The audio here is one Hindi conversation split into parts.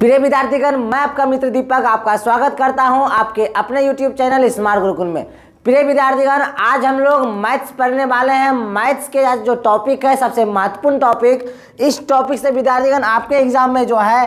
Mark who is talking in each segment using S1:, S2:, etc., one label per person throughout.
S1: प्रिय विद्यार्थीगण, मैं आपका मित्र दीपक आपका स्वागत करता हूं आपके अपने YouTube चैनल स्मार्ट गुरुकुल में। प्रिय विद्यार्थीगण, आज हम लोग मैथ्स पढ़ने वाले हैं। मैथ्स के आज जो टॉपिक है सबसे महत्वपूर्ण टॉपिक, इस टॉपिक से विद्यार्थीगण आपके एग्जाम में जो है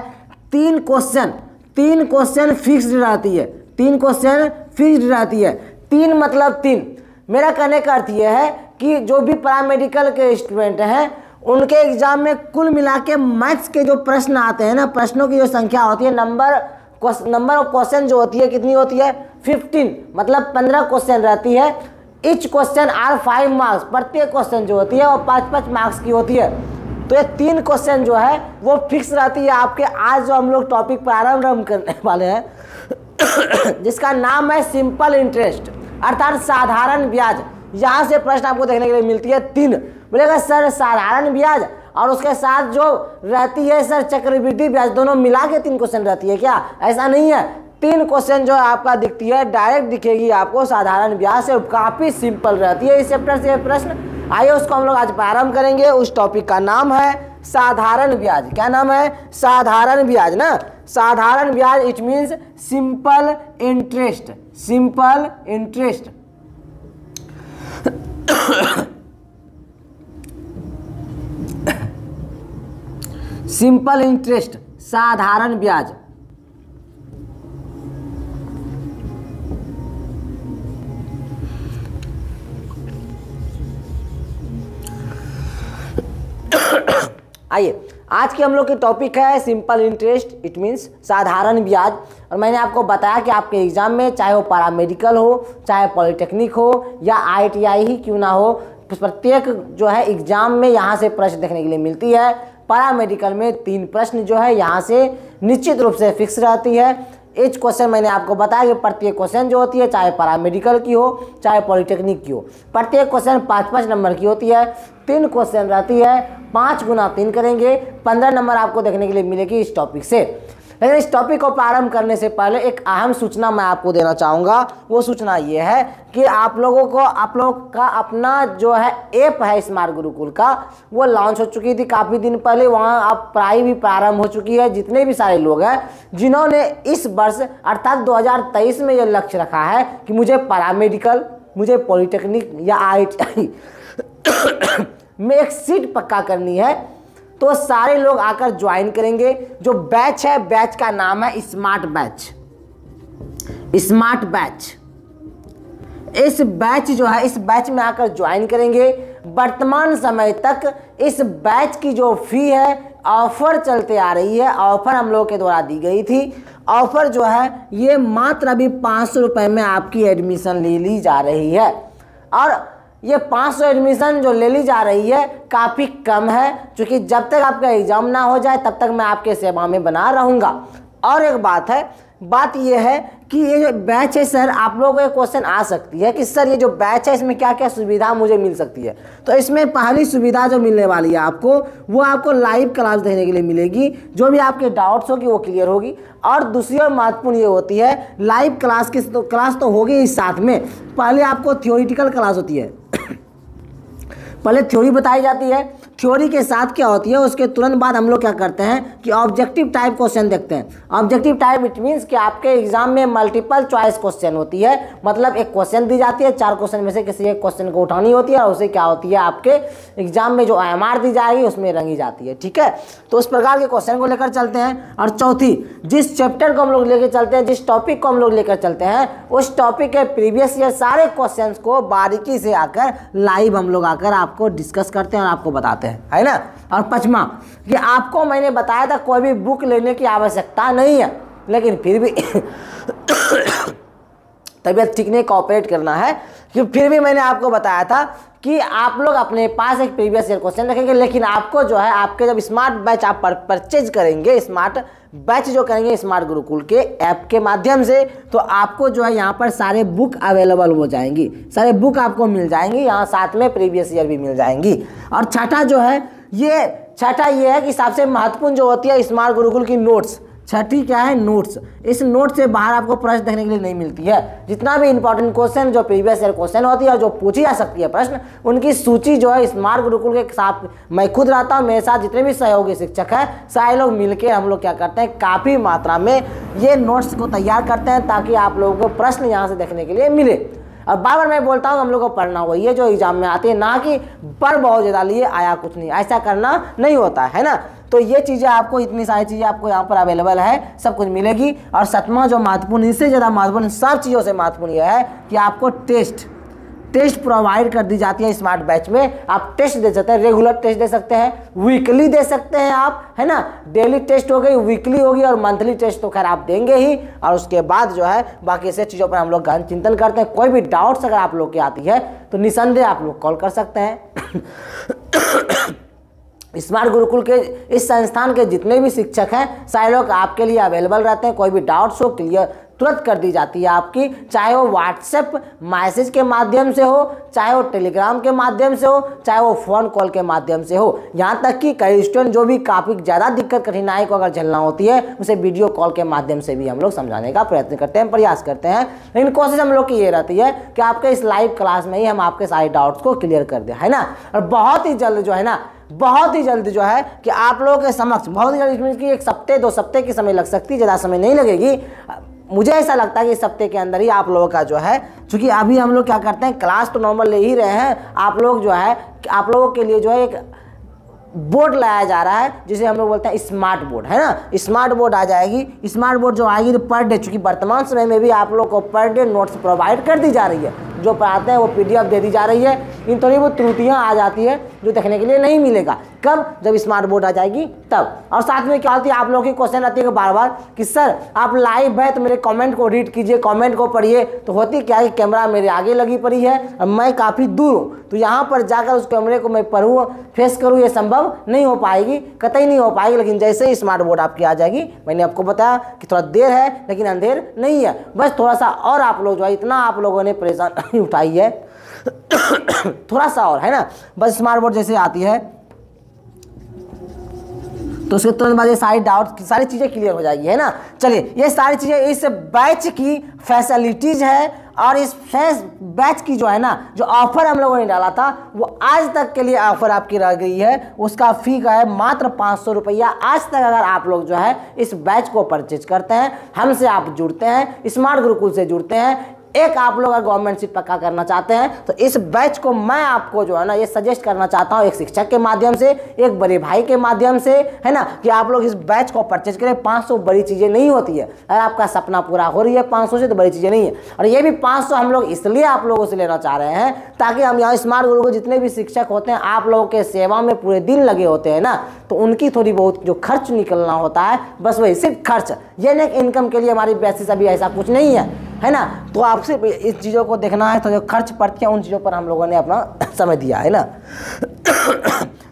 S1: तीन क्वेश्चन फिक्स्ड रहती है। तीन क्वेश्चन फिक्स्ड रहती है। तीन मतलब तीन। मेरा कहने का अर्थ यह है कि जो भी पैरामेडिकल के स्टूडेंट हैं उनके एग्जाम में कुल मिला के मैथ्स के जो प्रश्न आते हैं ना, प्रश्नों की जो संख्या होती है, नंबर ऑफ क्वेश्चन जो होती है कितनी होती है 15, मतलब 15 क्वेश्चन रहती है। ईच क्वेश्चन आर 5 मार्क्स, प्रत्येक क्वेश्चन जो होती है वो 5-5 मार्क्स की होती है। तो ये तीन क्वेश्चन जो है वो फिक्स रहती है आपके। आज जो हम लोग टॉपिक प्रारंभ करने वाले हैं जिसका नाम है सिंपल इंटरेस्ट अर्थात साधारण ब्याज। यहाँ से प्रश्न आपको देखने के लिए मिलती है तीन। बोलेगा सर साधारण ब्याज और उसके साथ जो रहती है सर चक्रवृद्धि ब्याज, दोनों मिला के तीन क्वेश्चन रहती है क्या? ऐसा नहीं है। तीन क्वेश्चन जो आपका दिखती है डायरेक्ट दिखेगी आपको साधारण ब्याज से, काफी सिंपल रहती है इस चैप्टर से प्रश्न। आइए उसको हम लोग आज प्रारंभ करेंगे। उस टॉपिक का नाम है साधारण ब्याज। क्या नाम है? साधारण ब्याज ना। साधारण ब्याज it means simple interest. Simple interest simple interest, साधारण ब्याज। आइए आज की हम लोग की टॉपिक है सिंपल इंटरेस्ट इट मीन्स साधारण ब्याज। और मैंने आपको बताया कि आपके एग्जाम में चाहे वो पैरामेडिकल हो, चाहे पॉलिटेक्निक हो या IITI ही क्यों ना हो, प्रत्येक जो है एग्जाम में यहाँ से प्रश्न देखने के लिए मिलती है। पैरामेडिकल में तीन प्रश्न जो है यहाँ से निश्चित रूप से फिक्स रहती है। एच क्वेश्चन मैंने आपको बताया कि प्रत्येक क्वेश्चन जो होती है चाहे पैरामेडिकल की हो चाहे पॉलिटेक्निक की हो, प्रत्येक क्वेश्चन 5-5 नंबर की होती है। तीन क्वेश्चन रहती है, 5 गुना 3 करेंगे, 15 नंबर आपको देखने के लिए मिलेगी इस टॉपिक से। लेकिन इस टॉपिक को प्रारंभ करने से पहले एक अहम सूचना मैं आपको देना चाहूँगा। वो सूचना ये है कि आप लोगों का अपना जो है ऐप है स्मार्ट गुरुकुल का, वो लॉन्च हो चुकी थी काफ़ी दिन पहले। वहाँ आप पढ़ाई भी प्रारंभ हो चुकी है। जितने भी सारे लोग हैं जिन्होंने इस वर्ष अर्थात 2023 में ये लक्ष्य रखा है कि मुझे पैरामेडिकल, मुझे पॉलिटेक्निक या IITI में एक सीट पक्का करनी है, तो सारे लोग आकर ज्वाइन करेंगे। जो बैच है, बैच का नाम है स्मार्ट बैच। स्मार्ट बैच, इस बैच जो है, इस बैच में आकर ज्वाइन करेंगे। वर्तमान समय तक इस बैच की जो फी है ऑफर चलते आ रही है, ऑफर हम लोग के द्वारा दी गई थी। ऑफर जो है ये मात्र अभी 500 रुपये में आपकी एडमिशन ले ली जा रही है। और ये 500 एडमिशन जो ले ली जा रही है काफ़ी कम है, क्योंकि जब तक आपका एग्जाम ना हो जाए तब तक मैं आपके सेवा में बना रहूँगा। और एक बात है, बात ये है कि ये जो बैच है सर, आप लोगों को एक क्वेश्चन आ सकती है कि सर ये जो बैच है इसमें क्या क्या सुविधा मुझे मिल सकती है। तो इसमें पहली सुविधा जो मिलने वाली है आपको, वो आपको लाइव क्लास देखने के लिए मिलेगी। जो भी आपके डाउट्स होगी वो क्लियर होगी। और दूसरी और महत्वपूर्ण ये होती है, लाइव क्लास तो होगी ही, साथ में पहले आपको थियोरिटिकल क्लास होती है। पहले थ्योरी बताई जाती है। थ्योरी के साथ क्या होती है, उसके तुरंत बाद हम लोग क्या करते हैं कि ऑब्जेक्टिव टाइप क्वेश्चन देखते हैं। ऑब्जेक्टिव टाइप इट मीन्स कि आपके एग्जाम में मल्टीपल चॉइस क्वेश्चन होती है। मतलब एक क्वेश्चन दी जाती है, 4 क्वेश्चन में से किसी एक क्वेश्चन को उठानी होती है और उसे क्या होती है आपके एग्जाम में जो OMR दी जाएगी उसमें रंगी जाती है। ठीक है, तो उस प्रकार के क्वेश्चन को लेकर चलते हैं। और चौथी, जिस चैप्टर को हम लोग लेकर चलते हैं, जिस टॉपिक को हम लोग लेकर चलते हैं, उस टॉपिक के प्रीवियस ईयर सारे क्वेश्चन को बारीकी से आकर लाइव हम लोग आकर आपको डिस्कस करते हैं और आपको बताते हैं, है ना। और पांचवा कि आपको मैंने बताया था कोई भी बुक लेने की आवश्यकता नहीं है, लेकिन फिर भी तबीयत ठीक नहीं, कोऑपरेट करना है। कि फिर भी मैंने आपको बताया था कि आप लोग अपने पास एक प्रीवियस ईयर क्वेश्चन रखेंगे, लेकिन आपको जो है आपके जब स्मार्ट बैच आप परचेज करेंगे, स्मार्ट बैच जो करेंगे स्मार्ट गुरुकुल के ऐप के माध्यम से, तो आपको जो है यहाँ पर सारे बुक अवेलेबल हो जाएंगी, सारे बुक आपको मिल जाएंगी। यहाँ साथ में प्रीवियस ईयर भी मिल जाएंगी। और छठा जो है, ये छठा ये है कि सबसे महत्वपूर्ण जो होती है स्मार्ट गुरुकुल की नोट्स। छठी क्या है, नोट्स। इस नोट से बाहर आपको प्रश्न देखने के लिए नहीं मिलती है। जितना भी इंपॉर्टेंट क्वेश्चन जो प्रीवियस ईयर क्वेश्चन होती है और जो पूछी जा सकती है प्रश्न, उनकी सूची जो है स्मार्ट गुरुकुल के साथ मैं खुद रहता हूँ, मेरे साथ जितने भी सहयोगी शिक्षक हैं सारे लोग मिलकर हम लोग क्या करते हैं, काफ़ी मात्रा में ये नोट्स को तैयार करते हैं ताकि आप लोगों को प्रश्न यहाँ से देखने के लिए मिले। और बार बार मैं बोलता हूँ हम लोग को पढ़ना होगा, ये जो एग्जाम में आती है ना कि पर बहुत ज़्यादा लिए आया कुछ नहीं, ऐसा करना नहीं होता है ना। तो ये चीज़ें आपको, इतनी सारी चीज़ें आपको यहाँ पर अवेलेबल है, सब कुछ मिलेगी। और सतवां जो महत्वपूर्ण, इससे ज़्यादा महत्वपूर्ण, सब चीज़ों से महत्वपूर्ण यह है कि आपको टेस्ट प्रोवाइड कर दी जाती है स्मार्ट बैच में। आप टेस्ट दे सकते हैं, रेगुलर टेस्ट दे सकते हैं, वीकली दे सकते हैं आप, है ना। डेली टेस्ट हो गई, वीकली होगी और मंथली टेस्ट तो खैर आप देंगे ही। और उसके बाद जो है बाकी ऐसे चीज़ों पर हम लोग गहन चिंतन करते हैं। कोई भी डाउट्स अगर आप लोग की आती है तो निसंदेह आप लोग कॉल कर सकते हैं। स्मार्ट गुरुकुल के इस संस्थान के जितने भी शिक्षक हैं सारे लोग आपके लिए अवेलेबल रहते हैं। कोई भी डाउट्स हो क्लियर तुरंत कर दी जाती है आपकी, चाहे वो व्हाट्सएप मैसेज के माध्यम से हो, चाहे वो टेलीग्राम के माध्यम से हो, चाहे वो फ़ोन कॉल के माध्यम से हो। यहाँ तक कि कई स्टूडेंट जो भी काफ़ी ज़्यादा दिक्कत कठिनाई को अगर झेलना होती है उसे वीडियो कॉल के माध्यम से भी हम लोग समझाने का प्रयत्न करते हैं, प्रयास करते हैं। लेकिन कोशिश हम लोग की ये रहती है कि आपके इस लाइव क्लास में ही हम आपके सारे डाउट्स को क्लियर कर दें, है ना। और बहुत ही जल्द जो है ना, बहुत ही जल्द जो है कि आप लोगों के समक्ष, बहुत ही जल्द कि 1 हफ्ते 2 हफ्ते की समय लग सकती है, ज़्यादा समय नहीं लगेगी। मुझे ऐसा लगता है कि इस हफ्ते के अंदर ही आप लोगों का जो है, क्योंकि अभी हम लोग क्या करते हैं, क्लास तो नॉर्मल ले ही रहे हैं, आप लोग जो है, आप लोगों के लिए जो है एक बोर्ड लाया जा रहा है जिसे हम लोग बोलते हैं स्मार्ट बोर्ड, है ना। स्मार्ट बोर्ड आ जाएगी। स्मार्ट बोर्ड जो आएगी तो पर डे, चूँकि वर्तमान समय में भी आप लोग को पर डे नोट्स प्रोवाइड कर दी जा रही है, जो पढ़ाते हैं वो PDF दे दी जा रही है। इन थोड़ी बहुत त्रुटियाँ आ जाती है जो देखने के लिए नहीं मिलेगा। कब? जब स्मार्ट बोर्ड आ जाएगी तब। और साथ में क्या होती है, आप लोगों की क्वेश्चन आती है बार बार कि सर आप लाइव है तो मेरे कमेंट को रीड कीजिए, कमेंट को पढ़िए। तो होती क्या है, कैमरा मेरे आगे लगी पड़ी है और मैं काफ़ी दूर हूँ, तो यहाँ पर जाकर उस कैमरे को मैं पढ़ूँ, फेस करूँ, ये संभव नहीं हो पाएगी, कतई नहीं हो पाएगी। लेकिन जैसे ही स्मार्ट बोर्ड आपकी आ जाएगी, मैंने आपको बताया कि थोड़ा देर है लेकिन अंधेर नहीं है, बस थोड़ा सा और आप लोग जो है, इतना आप लोगों ने परेशानी उठाई है थोड़ा सा और, है ना। बस स्मार्ट बोर्ड जैसे आती है तो उसके तुरंत बाद ये सारी डाउट, सारी चीज़ें क्लियर हो जाएगी, है ना। चलिए, ये सारी चीज़ें इस बैच की फैसिलिटीज़ है। और इस बैच की जो है ना, जो ऑफर हम लोगों ने डाला था वो आज तक के लिए ऑफर आपकी रह गई है। उसका फी का है मात्र 500 रुपया। आज तक अगर आप लोग जो है इस बैच को परचेज करते हैं, हमसे आप जुड़ते हैं, स्मार्ट गुरुकुल से जुड़ते हैं, एक आप लोग अगर गवर्नमेंट सीट पक्का करना चाहते हैं तो इस बैच को मैं आपको जो है ना ये सजेस्ट करना चाहता हूँ, एक शिक्षक के माध्यम से, एक बड़े भाई के माध्यम से, है ना, कि आप लोग इस बैच को परचेज करें। 500 बड़ी चीज़ें नहीं होती है। अगर आपका सपना पूरा हो रही है 500 से तो बड़ी चीज़ें नहीं है। और ये भी 500 हम लोग इसलिए आप लोगों से लेना चाह रहे हैं ताकि हम यहाँ स्मार्ट गुरुकुल जितने भी शिक्षक होते हैं आप लोगों के सेवा में पूरे दिन लगे होते हैं ना, तो उनकी थोड़ी बहुत जो खर्च निकलना होता है, बस वही सिर्फ खर्च, ये नहीं इनकम के लिए हमारी बेसिस अभी ऐसा कुछ नहीं है ना। तो आप सिर्फ इस चीज़ों को देखना है, तो जो खर्च पड़ती है उन चीज़ों पर हम लोगों ने अपना समय दिया है ना।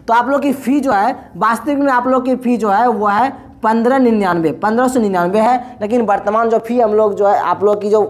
S1: तो आप लोग की फ़ी जो है, वास्तविक में आप लोग की फ़ी जो है वो है 1599 है। लेकिन वर्तमान जो फ़ी हम लोग जो है, आप लोग की जो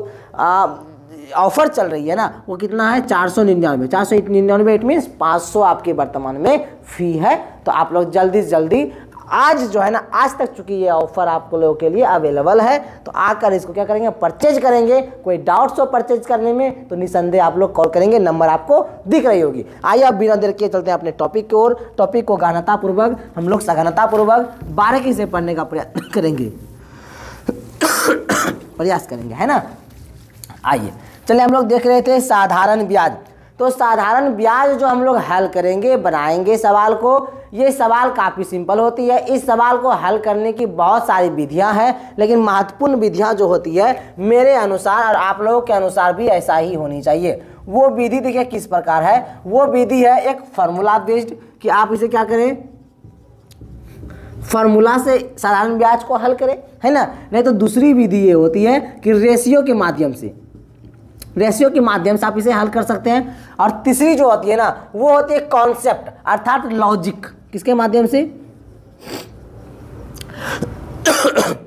S1: ऑफर चल रही है ना, वो कितना है, 499। इट मीन्स 500 आपके वर्तमान में फ़ी है। तो आप लोग जल्दी से जल्दी आज जो है ना, आज तक चूंकि ये ऑफर आप लोगों के लिए अवेलेबल है, तो आकर इसको क्या करेंगे, परचेज करेंगे। कोई डाउट्स हो परचेज करने में तो निसंदेह आप लोग कॉल करेंगे, नंबर आपको दिख रही होगी। आइए अब बिना देर के चलते हैं अपने टॉपिक की ओर। टॉपिक को गहनतापूर्वक हम लोग सघनतापूर्वक बारीकी से पढ़ने का प्रयत्न करेंगे, प्रयास करेंगे, है ना। आइए चलिए, हम लोग देख रहे थे साधारण ब्याज। तो साधारण ब्याज जो हम लोग हल करेंगे, बनाएंगे सवाल को। ये सवाल काफ़ी सिंपल होती है। इस सवाल को हल करने की बहुत सारी विधियां हैं, लेकिन महत्वपूर्ण विधियां जो होती है मेरे अनुसार और आप लोगों के अनुसार भी ऐसा ही होनी चाहिए। वो विधि देखिए किस प्रकार है। वो विधि है एक फार्मूला बेस्ड, कि आप इसे क्या करें, फार्मूला से साधारण ब्याज को हल करें, है ना। नहीं तो दूसरी विधि ये होती है कि रेशियो के माध्यम से, रेशियो के माध्यम से आप इसे हल कर सकते हैं। और तीसरी जो होती है ना, वो होती है कॉन्सेप्ट अर्थात लॉजिक। किसके माध्यम से,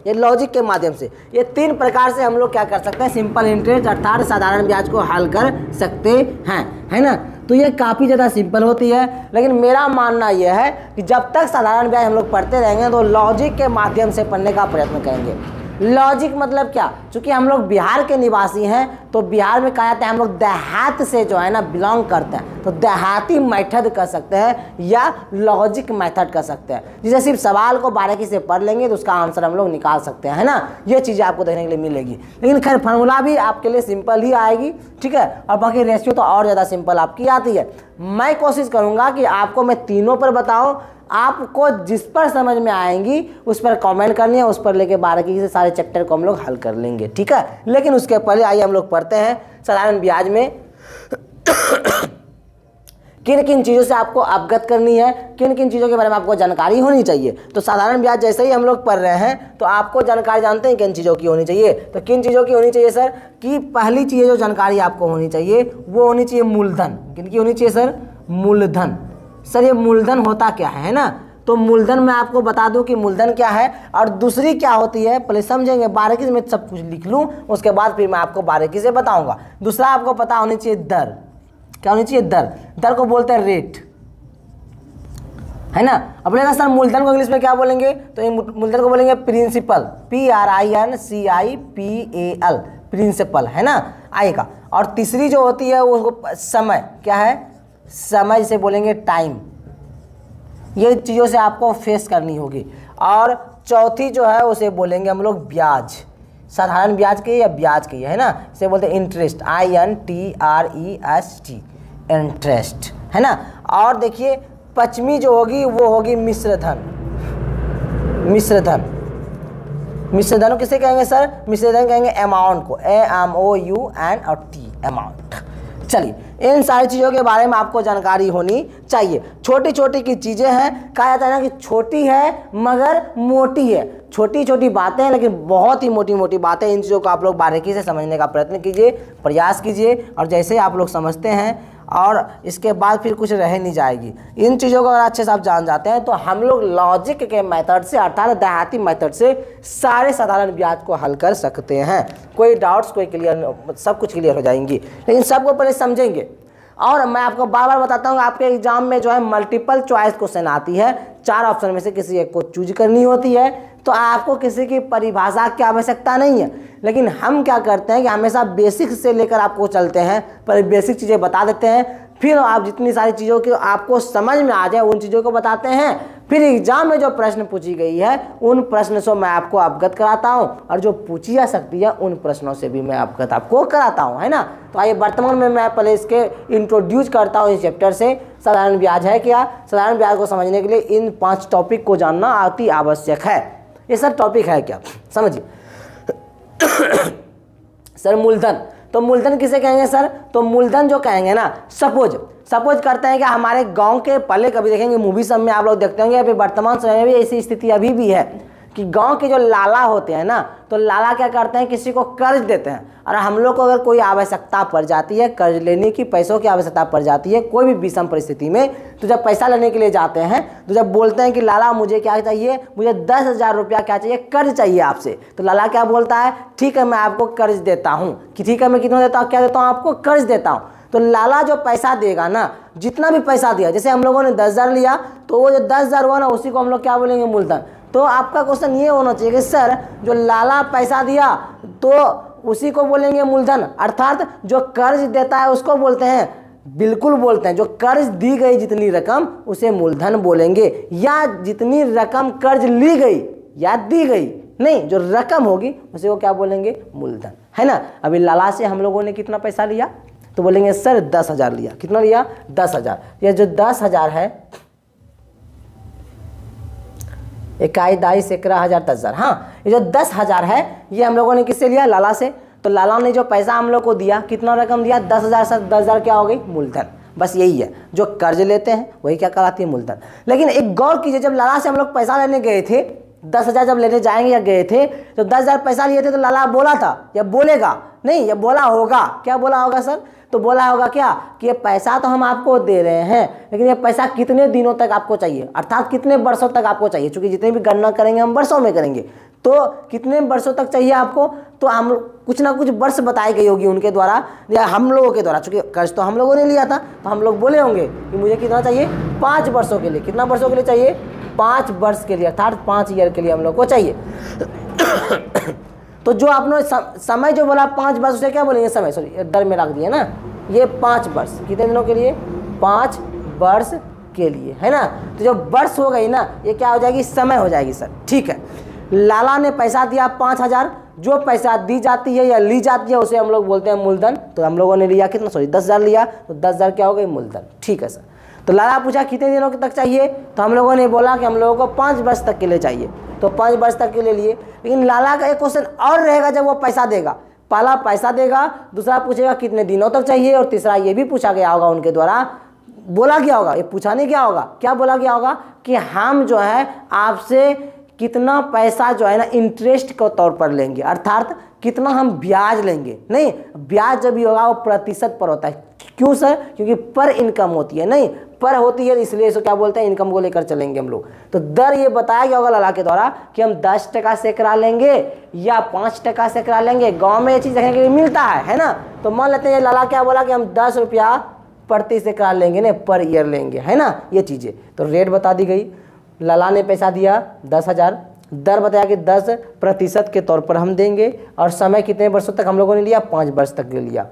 S1: ये लॉजिक के माध्यम से। ये 3 प्रकार से हम लोग क्या कर सकते हैं, सिंपल इंटरेस्ट अर्थात साधारण ब्याज को हल कर सकते हैं, है ना। तो ये काफ़ी ज़्यादा सिंपल होती है। लेकिन मेरा मानना यह है कि जब तक साधारण ब्याज हम लोग पढ़ते रहेंगे तो लॉजिक के माध्यम से पढ़ने का प्रयत्न करेंगे। लॉजिक मतलब क्या, चूँकि हम लोग बिहार के निवासी हैं तो बिहार में कहा जाता है हम लोग देहात से जो है ना बिलोंग करते हैं, तो देहाती मेथड कर सकते हैं या लॉजिक मेथड कर सकते हैं, जिसे सिर्फ सवाल को बारीकी से पढ़ लेंगे तो उसका आंसर हम लोग निकाल सकते हैं, है ना। ये चीज़ें आपको देखने के लिए मिलेगी। लेकिन खैर फार्मूला भी आपके लिए सिंपल ही आएगी, ठीक है, और बाकी रेशियो तो और ज़्यादा सिंपल आपकी आती है। मैं कोशिश करूँगा कि आपको मैं तीनों पर बताऊँ, आपको जिस पर समझ में आएंगी उस पर कमेंट करनी है, उस पर लेके बारीकी से सारे चैप्टर को हम लोग हल कर लेंगे, ठीक है। लेकिन उसके पहले आइए हम लोग पढ़ते हैं साधारण ब्याज में किन किन चीज़ों से आपको अवगत करनी है, किन किन चीज़ों के बारे में आपको जानकारी होनी चाहिए। तो साधारण ब्याज जैसे ही हम लोग पढ़ रहे हैं तो आपको जानकारी जानते हैं किन चीज़ों की होनी चाहिए। तो किन चीज़ों की होनी चाहिए सर, कि पहली चीज़ जो जानकारी आपको होनी चाहिए वो होनी चाहिए मूलधन। किन की होनी चाहिए सर, मूलधन। सर ये मूलधन होता क्या है ना, तो मूलधन मैं आपको बता दूं कि मूलधन क्या है और दूसरी क्या होती है, पहले समझेंगे बारीकी से। मैं सब कुछ लिख लूं उसके बाद फिर मैं आपको बारीकी से बताऊंगा। दूसरा आपको पता होनी चाहिए दर। क्या होनी चाहिए, दर। दर को बोलते हैं रेट, है ना। अब बोलेगा सर मूलधन को इंग्लिश में क्या बोलेंगे, तो ये मूलधन को बोलेंगे प्रिंसिपल, PRINCIPAL, प्रिंसिपल, है ना, आएगा। और तीसरी जो होती है वो समय, क्या है, समय जिसे बोलेंगे टाइम। ये चीज़ों से आपको फेस करनी होगी। और चौथी जो है उसे बोलेंगे हम लोग ब्याज, साधारण ब्याज के या ब्याज के, है ना, इसे बोलते हैं इंटरेस्ट, INTREST, इंटरेस्ट, है ना। और देखिए पश्चिमी जो होगी वो होगी मिश्रधन। मिश्रधन, मिश्रधन किसे कहेंगे सर, मिश्रधन कहेंगे अमाउंट को, AMOUNT, अमाउंट। चलिए इन सारी चीज़ों के बारे में आपको जानकारी होनी चाहिए। छोटी छोटी की चीज़ें हैं, कहा जाता है ना कि छोटी है मगर मोटी है। छोटी छोटी बातें हैं लेकिन बहुत ही मोटी मोटी बातें। इन चीज़ों को आप लोग बारीकी से समझने का प्रयत्न कीजिए, प्रयास कीजिए, और जैसे आप लोग समझते हैं और इसके बाद फिर कुछ रह नहीं जाएगी। इन चीज़ों को अगर अच्छे से आप जान जाते हैं तो हम लोग लॉजिक के मेथड से अर्थात देहाती मेथड से सारे साधारण ब्याज को हल कर सकते हैं। कोई डाउट्स, कोई क्लियर, सब कुछ क्लियर हो जाएंगी। लेकिन सबको पहले समझेंगे। और मैं आपको बार बार बताता हूँ आपके एग्जाम में जो है मल्टीपल चॉइस क्वेश्चन आती है, 4 ऑप्शन में से किसी एक को चूज करनी होती है। तो आपको किसी की परिभाषा की आवश्यकता नहीं है। लेकिन हम क्या करते हैं कि हमेशा बेसिक से लेकर आपको चलते हैं, पहले बेसिक चीज़ें बता देते हैं, फिर आप जितनी सारी चीज़ों की आपको समझ में आ जाए उन चीज़ों को बताते हैं। फिर एग्जाम में जो प्रश्न पूछी गई है उन प्रश्न से मैं आपको अवगत कराता हूं, और जो पूछी जा सकती है उन प्रश्नों से भी मैं अवगत आपको कराता हूं, है ना। तो आइए वर्तमान में मैं पहले इसके इंट्रोड्यूस करता हूं इस चैप्टर से। साधारण ब्याज है क्या, साधारण ब्याज को समझने के लिए इन 5 टॉपिक को जानना अति आवश्यक है। ये सब टॉपिक है क्या, समझिए। सर मूलधन, तो मूलधन किसे कहेंगे सर, तो मूलधन जो कहेंगे ना, सपोज करते हैं कि हमारे गांव के, पहले कभी देखेंगे मूवी सब में आप लोग देखते होंगे, अभी वर्तमान समय में भी ऐसी स्थिति अभी भी है कि गांव के जो लाला होते हैं ना, तो लाला क्या करते हैं, किसी को कर्ज देते हैं। और हम लोग को अगर कोई आवश्यकता पड़ जाती है, कर्ज लेने की, पैसों की आवश्यकता पड़ जाती है कोई भी विषम परिस्थिति में, तो जब पैसा लेने के लिए जाते हैं तो जब बोलते हैं कि लाला मुझे क्या चाहिए, मुझे 10,000 रुपया क्या चाहिए, कर्ज चाहिए आपसे, तो लाला क्या बोलता है, ठीक है मैं आपको कर्ज देता हूँ। कि ठीक है मैं कितना देता हूँ, क्या देता हूँ, आपको कर्ज देता हूँ। तो लाला जो पैसा देगा ना, जितना भी पैसा दिया, जैसे हम लोगों ने 10,000 लिया तो वो जो 10,000 हुआ ना उसी को हम लोग क्या बोलेंगे, मूलधन। तो आपका क्वेश्चन ये होना चाहिए कि सर जो लाला पैसा दिया तो उसी को बोलेंगे मूलधन, अर्थात जो कर्ज देता है उसको बोलते हैं, बिल्कुल बोलते हैं, जो कर्ज दी गई जितनी रकम उसे मूलधन बोलेंगे, या जितनी रकम कर्ज ली गई या दी गई नहीं, जो रकम होगी उसे वो क्या बोलेंगे, मूलधन, है ना। अभी लाला से हम लोगों ने कितना पैसा लिया, तो बोलेंगे सर 10,000 लिया। कितना लिया, 10,000। ये जो 10,000 है, 21, 22, 11,000, 10,000, हाँ, ये जो 10,000 है ये हम लोगों ने किससे लिया, लाला से। तो लाला ने जो पैसा हम लोग को दिया, कितना रकम दिया, 10,000 से 10,000 क्या हो गई, मूलधन। बस यही है, जो कर्ज लेते हैं वही क्या कहलाती है, मूलधन। लेकिन एक गौर कीजिए, जब लाला से हम लोग पैसा लेने गए थे, 10,000 जब लेने जाएंगे या गए थे, तो 10,000 पैसा लिए थे, तो लाला बोला था या बोलेगा नहीं, ये बोला होगा, क्या बोला होगा सर, तो तो बोला होगा क्या कि ये पैसा तो हम आपको दे रहे हैं, लेकिन ये पैसा कितने दिनों तक आपको चाहिए, अर्थात कितने वर्षों तक आपको चाहिए। चूंकि जितने भी गणना करेंगे हम वर्षों में करेंगे, तो कितने वर्षों तक चाहिए आपको, तो हम कुछ ना कुछ वर्ष बताई गई होगी उनके द्वारा या हम लोगों के द्वारा। चूंकि कर्ज तो हम लोगों ने लिया था, तो हम लोग बोले होंगे कि मुझे कितना चाहिए, 5 वर्षों के लिए। कितना वर्षों के लिए चाहिए, 5 वर्ष के लिए, अर्थात 5 ईयर के लिए हम लोग को चाहिए। तो जो आपने समय जो बोला 5 वर्ष, उसे क्या बोलेंगे, समय, सॉरी दर में रख दिए ना, ये 5 वर्ष कितने दिनों के लिए, 5 वर्ष के लिए, है ना। तो जब वर्ष हो गई ना, ये क्या हो जाएगी, समय हो जाएगी सर। ठीक है, लाला ने पैसा दिया 5000, जो पैसा दी जाती है या ली जाती है उसे हम लोग बोलते हैं मूलधन। तो हम लोगों ने लिया कितना, सॉरी 10,000 लिया, तो 10,000 क्या हो गई, मूलधन। ठीक है सर। तो लाला पूछा कितने दिनों तक चाहिए, तो हम लोगों ने बोला कि हम लोगों को 5 वर्ष तक के लिए चाहिए, तो 5 वर्ष तक के लिए लिए। लेकिन लाला का एक क्वेश्चन और रहेगा जब वो पैसा देगा। पहला पैसा देगा, दूसरा पूछेगा कितने दिनों तक चाहिए, और तीसरा ये भी पूछा गया होगा उनके द्वारा, बोला गया होगा, ये पूछा नहीं गया होगा, क्या बोला गया होगा कि हम जो है आपसे कितना पैसा जो है ना इंटरेस्ट के तौर पर लेंगे, अर्थात कितना हम ब्याज लेंगे। नहीं, ब्याज जब भी होगा वो प्रतिशत पर होता है। क्यों सर, क्योंकि पर इनकम होती है, नहीं पर होती है, इसलिए इसको क्या बोलते हैं, इनकम को लेकर चलेंगे हम लोग। तो दर ये बताया गया होगा लाला के द्वारा कि हम 10% से करा लेंगे या 5% से करा लेंगे। गाँव में ये चीज़ देखने के लिए मिलता है ना। तो मान लेते हैं लाला क्या बोला कि हम 10 रुपया प्रति से करा लेंगे ना, पर ईयर लेंगे, है ना, ये चीज़ें। तो रेट बता दी गई, लाला ने पैसा दिया 10,000, दर बताया कि 10% के तौर पर हम देंगे, और समय कितने वर्षों तक हम लोगों ने लिया, 5 वर्ष तक के लिया।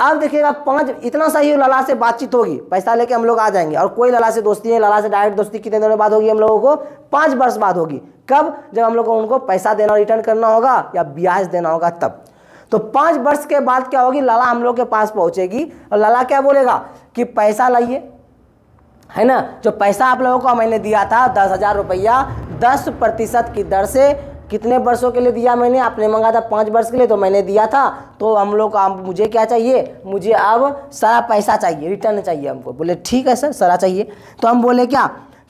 S1: अब देखिएगा 5, इतना सही लाला से बातचीत होगी, पैसा लेके हम लोग आ जाएंगे, और कोई लाला से दोस्ती है, लाला से डायरेक्ट दोस्ती कितने दिनों बाद होगी, हम लोगों को 5 वर्ष बाद होगी। कब, जब हम लोग को उनको पैसा देना रिटर्न करना होगा या ब्याज देना होगा तब। तो 5 वर्ष के बाद क्या होगी, लाला हम लोग के पास पहुंचेगी और लाला क्या बोलेगा कि पैसा लाइए, है ना। जो पैसा आप लोगों को मैंने दिया था 10,000 रुपया 10% की दर से, कितने वर्षों के लिए दिया मैंने, आपने मंगा था 5 वर्ष के लिए, तो मैंने दिया था। तो हम लोग को मुझे क्या चाहिए, मुझे अब सारा पैसा चाहिए, रिटर्न चाहिए हमको। बोले ठीक है सर, सारा चाहिए। तो हम बोले क्या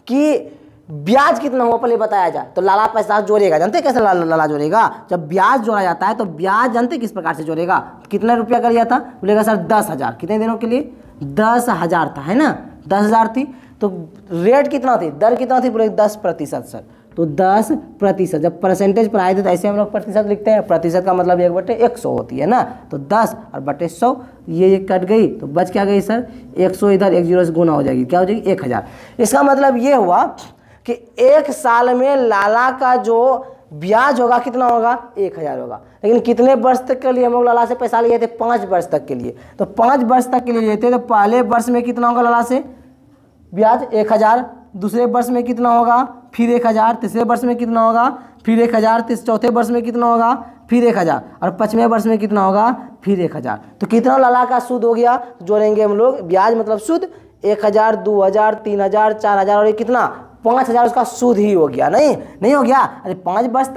S1: कि ब्याज कितना हुआ पहले बताया जाए। तो लाला पैसा जोड़ेगा, जानते कैसे लाला जोड़ेगा, जब ब्याज जोड़ा जाता है तो ब्याज जानते किस प्रकार से जोड़ेगा, कितना रुपया कर लिया था, बोलेगा सर 10,000, कितने दिनों के लिए, 10,000 था, है ना, 10,000 थी। तो रेट कितना थी, दर कितना थी, बोले 10% सर। तो 10%, जब परसेंटेज पर आए थे तो ऐसे हम लोग प्रतिशत लिखते हैं, प्रतिशत का मतलब 1/100 होती है ना। तो 10 और बटे 100, ये कट गई तो बच क्या गई सर, 100 इधर 1 0 से गुना हो जाएगी, क्या हो जाएगी, 1000। इसका मतलब ये हुआ कि 1 साल में लाला का जो ब्याज होगा कितना होगा, 1000 होगा। लेकिन कितने वर्ष तक के लिए हम लोग लाला से पैसा लिए थे, 5 वर्ष तक के लिए। तो 5 वर्ष तक के लिए लेते तो पहले वर्ष में कितना होगा लाला से ब्याज, 1000, दूसरे वर्ष में कितना होगा, फिर 1000, तीसरे वर्ष में कितना होगा, फिर 1000, चौथे वर्ष में कितना होगा, फिर 1000, और 5वें वर्ष में कितना होगा, फिर 1000। तो कितना लाला का सूद हो गया, जोड़ेंगे हम लोग, ब्याज मतलब सूद 1000, 2000, 3000, 4000, और ये कितना 5000 उसका सूद ही हो गया। नहीं हो गया, अरे 5 वर्ष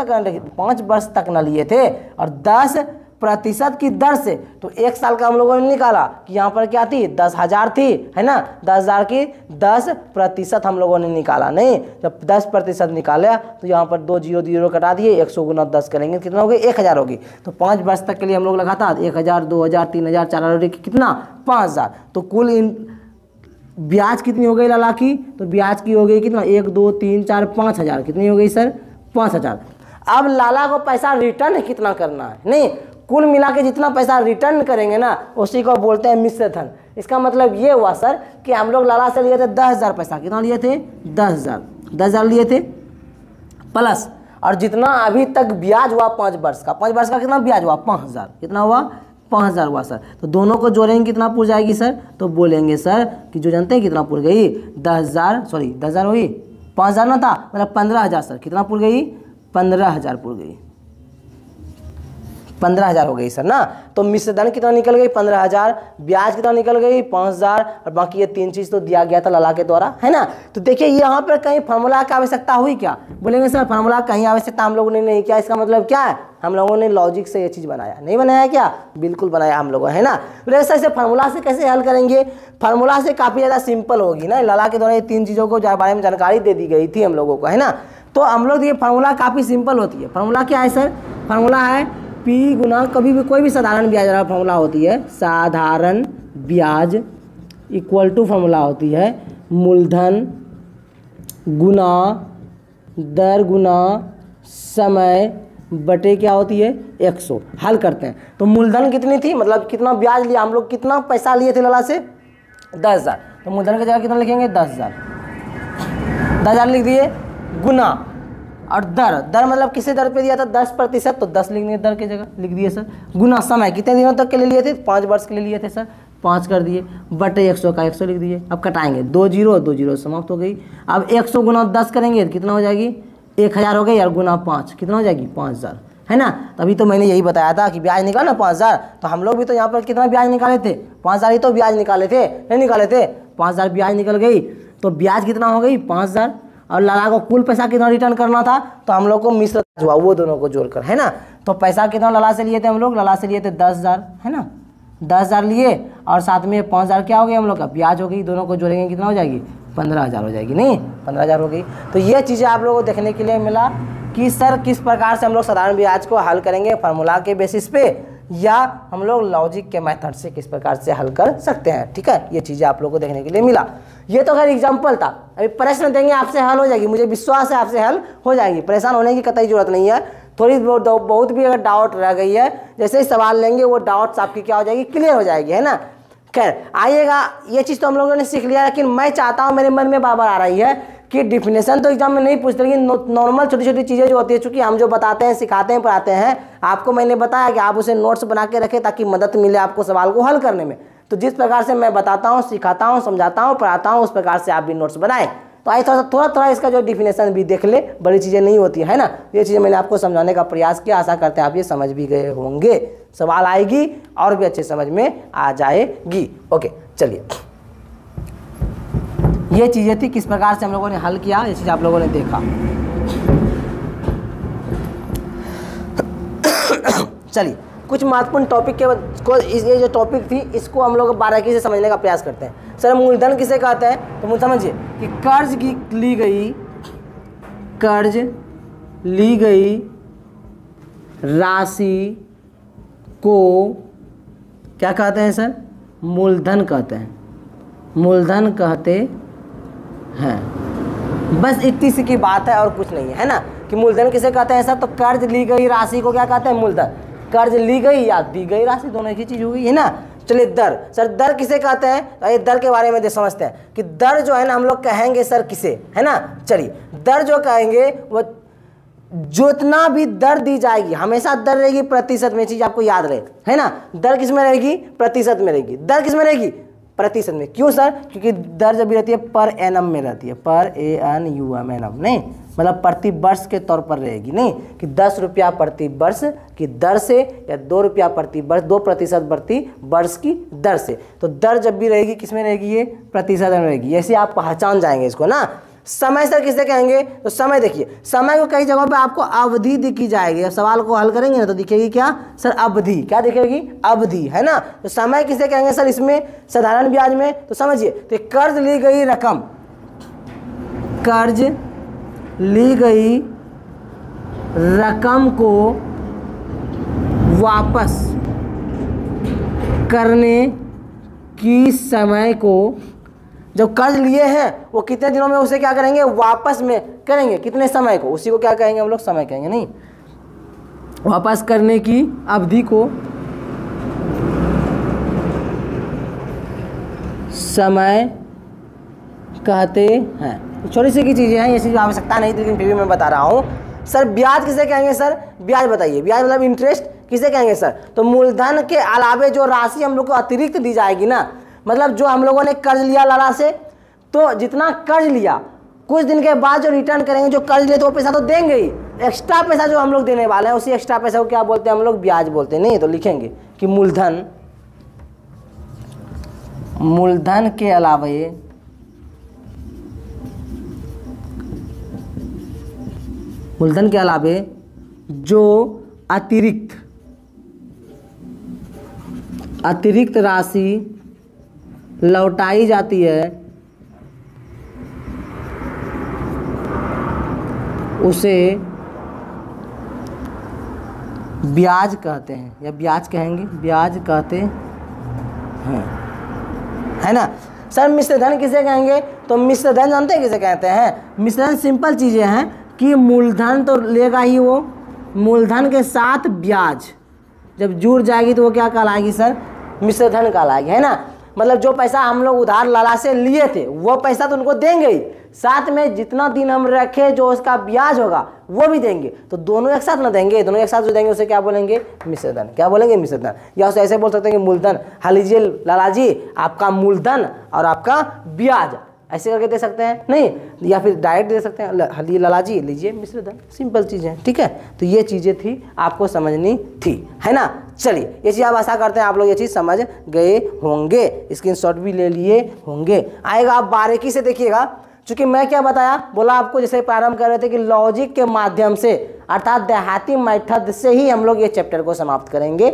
S1: तक न लिए थे, और 10% की दर से। तो 1 साल का हम लोगों ने निकाला कि यहाँ पर क्या थी, 10,000 थी, है ना, 10,000 की 10% हम लोगों ने निकाला। नहीं, जब 10% निकाला तो यहाँ पर 2 0 0 कटा दिए, 100 गुना 10 करेंगे, कितना हो गई, 1000 होगी। तो 5 वर्ष तक के लिए हम लोग लगा था 1000, 2000, 3000, 4000, कितना 5000। तो कुल ब्याज कितनी हो गई लाला की, तो ब्याज की हो गई कितना, 1 2 3 4 5,000, कितनी हो गई सर, 5,000। अब लाला को पैसा रिटर्न कितना करना है, नहीं कुल मिला के जितना पैसा रिटर्न करेंगे ना उसी को बोलते हैं मिश्र धन। इसका मतलब ये हुआ सर कि हम लोग लाला से लिए थे 10,000 पैसा, कितना लिए थे, 10,000 लिए थे, प्लस और जितना अभी तक ब्याज हुआ 5 वर्ष का, 5 वर्ष का कितना ब्याज हुआ, 5,000, कितना हुआ, 5,000 हुआ सर। तो दोनों को जोड़ेंगे कितना पुर जाएगी सर, तो बोलेंगे सर कि जो जानते हैं कितना पुर गई, 10,000 हुई, 5,000 ना था, मतलब 15,000 सर, कितना पुर गई, 15,000 पुर गई, 15,000 हो गई सर ना। तो मिश्र धन कितना निकल गई, 15,000, ब्याज कितना निकल गई, 5,000, और बाकी ये 3 चीज़ तो दिया गया था लाला के द्वारा, है ना। तो देखिए यहाँ पर कहीं फार्मूला की आवश्यकता हुई क्या, बोलेंगे सर फार्मूला कहीं आवश्यकता हम लोगों ने नहीं किया। इसका मतलब क्या है, हम लोगों ने लॉजिक से ये चीज़ बनाया, नहीं बनाया क्या, बिल्कुल बनाया हम लोगों, है ना। बोले सर इसे फार्मूला से कैसे हल करेंगे, फार्मूला से काफ़ी ज़्यादा सिंपल होगी ना, लाला के द्वारा ये 3 चीज़ों को बारे में जानकारी दे दी गई थी हम लोगों को, है ना। तो हम लोग ये फार्मूला काफ़ी सिंपल होती है। फार्मूला क्या है सर, फार्मूला है पी गुना कभी भी कोई भी साधारण ब्याज वाला फॉर्मूला होती है, साधारण ब्याज इक्वल टू फॉर्मूला होती है मूलधन गुना दर गुना समय बटे क्या होती है 100। हल करते हैं तो मूलधन कितनी थी, मतलब कितना ब्याज लिया हम लोग, कितना पैसा लिए थे लला से 10,000, तो मूलधन की जगह कितना लिखेंगे 10,000, 10,000 लिख दिए गुना और दर मतलब किसे दर पे दिया था 10%, तो 10 लिख दिए दर की जगह लिख दिए सर, गुना समय कितने दिनों तक के लिए लिए थे 5 वर्ष के लिए लिए थे सर 5 कर दिए, बटे 100 का 100 लिख दिए। अब कटाएंगे 2 जीरो समाप्त हो गई। अब 100 गुना 10 करेंगे तो कितना हो जाएगी 1,000 हो गई, और गुना 5 कितना हो जाएगी 5,000, है ना। तभी तो मैंने यही बताया था कि ब्याज निकालना 5,000, तो हम लोग भी तो यहाँ पर कितना ब्याज निकाले थे 5,000 ही तो ब्याज निकाले थे, नहीं निकाले थे 5,000 ब्याज निकल गई, तो ब्याज कितना हो गई 5,000, और लाला को कुल पैसा कितना रिटर्न करना था, तो हम लोग को मिश्र हुआ वो दोनों को जोड़कर, है ना। तो पैसा कितना लाला से लिए थे हम लोग, लाला से लिए थे 10,000, है ना 10,000 लिए, और साथ में 5,000 क्या हो गया हम लोग का ब्याज हो गई, दोनों को जोड़ेंगे कितना हो जाएगी 15,000 हो जाएगी, नहीं 15,000 हो गई। तो ये चीज़ें आप लोगों को देखने के लिए मिला कि सर किस प्रकार से हम लोग साधारण ब्याज को हल करेंगे, फार्मूला के बेसिस पे या हम लोग लॉजिक के मेथड से किस प्रकार से हल कर सकते हैं, ठीक है। ये चीज़ें आप लोगों को देखने के लिए मिला। ये तो खैर एग्जाम्पल था, अभी प्रश्न देंगे आपसे हल हो जाएगी, मुझे विश्वास है आपसे हल हो जाएगी, परेशान होने की कतई जरूरत नहीं है। थोड़ी बहुत भी अगर डाउट रह गई है, जैसे ही सवाल लेंगे वो डाउट्स आपकी क्या हो जाएगी क्लियर हो जाएगी, है ना। खैर आइएगा, ये चीज़ तो हम लोगों ने सीख लिया, लेकिन मैं चाहता हूँ मेरे मन में बार बार आ रही है कि डिफिनेशन तो एग्जाम में नहीं पूछते, लेकिन नॉर्मल छोटी छोटी चीज़ें जो होती है, चूँकि हम जो बताते हैं सिखाते हैं पढ़ाते हैं, आपको मैंने बताया कि आप उसे नोट्स बना के रखें ताकि मदद मिले आपको सवाल को हल करने में। तो जिस प्रकार से मैं बताता हूँ, सिखाता हूँ, समझाता हूँ, पढ़ाता हूँ, उस प्रकार से आप भी नोट्स बनाएं। तो आइए थोड़ा इसका जो डिफिनेशन भी देख ले, बड़ी चीज़ें नहीं होती है ना। ये चीज़ें मैंने आपको समझाने का प्रयास किया, आशा करते हैं आप ये समझ भी गए होंगे। सवाल आएगी और भी अच्छे समझ में आ जाएगी। ओके चलिए, ये चीज़ें थी किस प्रकार से हम लोगों ने हल किया, ये चीज़ आप लोगों ने देखा। चलिए कुछ महत्वपूर्ण टॉपिक के को ये जो टॉपिक थी इसको हम लोग बारीकी से समझने का प्रयास करते हैं। सर मूलधन किसे कहते हैं, तो मुझे समझिए कि कर्ज ली गई राशि को क्या कहते हैं सर, मूलधन कहते हैं, मूलधन कहते हैं। बस इतनी सी की बात है और कुछ नहीं है ना, कि मूलधन किसे कहते हैं सर, तो कर्ज ली गई राशि को क्या कहते हैं मूलधन। कर्ज ली गई या दी गई राशि दोनों एक ही चीज हो गई, है ना। चलिए दर, सर दर किसे कहते हैं, तो ये दर के बारे में समझते हैं कि दर जो है ना हम लोग कहेंगे सर किसे, है ना। चलिए दर जो कहेंगे वो जितना भी दर दी जाएगी हमेशा दर रहेगी प्रतिशत में, चीज आपको याद रहे, है ना। दर किस में रहेगी, प्रतिशत में रहेगी। दर किस में रहेगी, प्रतिशत में। क्यों सर, क्योंकि दर जब भी रहती है पर एनम में रहती है, पर ANUM एनम, नहीं मतलब प्रति वर्ष के तौर पर रहेगी, नहीं कि 10 रुपया प्रति वर्ष की दर से या 2 रुपया प्रति वर्ष, 2% प्रति वर्ष की दर से। तो दर जब भी रहेगी किस में रहेगी, ये प्रतिशत में रहेगी। ऐसे आप पहचान जाएंगे इसको ना। समय सर किसे कहेंगे, तो समय देखिए, समय को कई जगहों पे आपको अवधि दिखी जाएगी। अब सवाल को हल करेंगे ना तो दिखेगी क्या सर, अवधि। क्या दिखेगी, अवधि, है ना। तो समय किसे कहेंगे सर इसमें, साधारण ब्याज में। तो समझिए, तो कर्ज ली गई रकम, कर्ज ली गई रकम को वापस करने की समय को, जब कर्ज लिए हैं वो कितने दिनों में उसे क्या करेंगे, वापस में करेंगे, कितने समय को, उसी को क्या कहेंगे हम लोग, समय कहेंगे, नहीं वापस करने की अवधि को समय कहते हैं। छोटी सी की चीज़ें हैं, ये चीज़ आवश्यकता नहीं थी लेकिन फिर भी मैं बता रहा हूँ। सर ब्याज किसे कहेंगे सर, ब्याज बताइए, ब्याज मतलब इंटरेस्ट किसे कहेंगे सर, तो मूलधन के अलावे जो राशि हम लोग को अतिरिक्त दी जाएगी ना, मतलब जो हम लोगों ने कर्ज लिया लाला से, तो जितना कर्ज लिया कुछ दिन के बाद जो रिटर्न करेंगे, जो कर्ज लिए तो वो पैसा तो देंगे ही, एक्स्ट्रा पैसा जो हम लोग देने वाले हैं उसी एक्स्ट्रा पैसा को क्या बोलते हैं हम लोग, ब्याज बोलते हैं। नहीं तो लिखेंगे कि मूलधन के अलावे जो अतिरिक्त राशि लौटाई जाती है उसे ब्याज कहते हैं या ब्याज कहेंगे, ब्याज कहते हैं, है ना। सर मिश्र धन किसे कहेंगे, तो मिश्र धन जानते हैं किसे कहते हैं। मिश्र धन सिंपल चीज़ें हैं कि मूलधन तो लेगा ही वो, मूलधन के साथ ब्याज जब जुड़ जाएगी तो वो क्या कहलाएगी सर, मिश्र धन कहलाएगी, है ना। मतलब जो पैसा हम लोग उधार लाला से लिए थे वो पैसा तो उनको देंगे ही, साथ में जितना दिन हम रखे जो उसका ब्याज होगा वो भी देंगे। तो दोनों एक साथ ना देंगे, दोनों एक साथ जो देंगे उसे क्या बोलेंगे, मिश्र धन। क्या बोलेंगे, मिश्र धन। या उसे ऐसे बोल सकते हैं कि मूलधन, हाँ लीजिए लाला जी आपका मूलधन और आपका ब्याज, ऐसे करके दे सकते हैं नहीं, या फिर डायरेक्ट दे सकते हैं, लाला जी लीजिए मिश्र धन। सिंपल चीज़ें, ठीक है। तो ये चीज़ें थी आपको समझनी थी, है ना। चलिए ये चीज़ आप आशा करते हैं आप लोग ये चीज़ समझ गए होंगे, स्क्रीनशॉट भी ले लिए होंगे। आएगा आप बारीकी से देखिएगा, चूंकि मैं क्या बताया, बोला आपको जैसे प्रारंभ कर रहे थे कि लॉजिक के माध्यम से अर्थात देहाती मेथड से ही हम लोग ये चैप्टर को समाप्त करेंगे।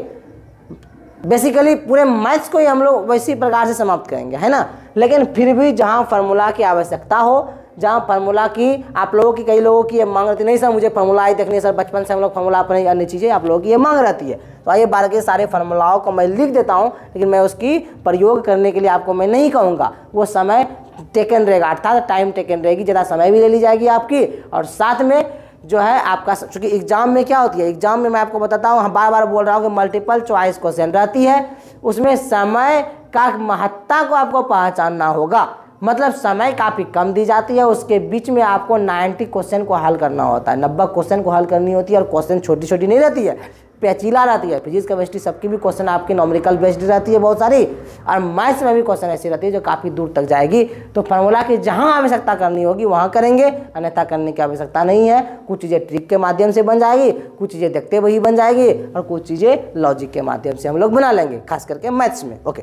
S1: बेसिकली पूरे मैथ्स को ही हम लोग वैसी प्रकार से समाप्त करेंगे, है ना। लेकिन फिर भी जहाँ फार्मूला की आवश्यकता हो, जहाँ फार्मूला की आप लोगों की, कई लोगों की ये मांग रहती है, नहीं सर मुझे फार्मूला ही देखनी है सर, बचपन से हम लोग फार्मूला अपने अन्य चीज़ें आप लोगों की ये मांग रहती है। तो आइए बार के सारे फार्मूलाओं को मैं लिख देता हूँ, लेकिन मैं उसकी प्रयोग करने के लिए आपको मैं नहीं कहूँगा, वो समय टेकन रहेगा, अर्थात टाइम टेकन रहेगी, ज़्यादा समय भी ले ली जाएगी आपकी। और साथ में जो है आपका, चूँकि एग्जाम में क्या होती है, एग्जाम में मैं आपको बताता हूँ, बार बार बोल रहा हूँ कि मल्टीपल चॉइस क्वेश्चन रहती है, उसमें समय का महत्ता को आपको पहचानना होगा। मतलब समय काफ़ी कम दी जाती है, उसके बीच में आपको 90 क्वेश्चन को हल करना होता है, 90 क्वेश्चन को हल करनी होती है। और क्वेश्चन छोटी छोटी नहीं रहती है, पेचीला रहती है। फिजिक्स केमिस्ट्री सबकी भी क्वेश्चन आपकी नॉमेरिकल बेस्ड रहती है बहुत सारी, और मैथ्स में भी क्वेश्चन ऐसी रहती है जो काफ़ी दूर तक जाएगी। तो फार्मूला की जहाँ आवश्यकता करनी होगी वहाँ करेंगे, अन्यथा करने की आवश्यकता नहीं है। कुछ चीज़ें ट्रिक के माध्यम से बन जाएगी, कुछ चीज़ें देखते हुए ही बन जाएगी, और कुछ चीज़ें लॉजिक के माध्यम से हम लोग बना लेंगे, खास करके मैथ्स में। ओके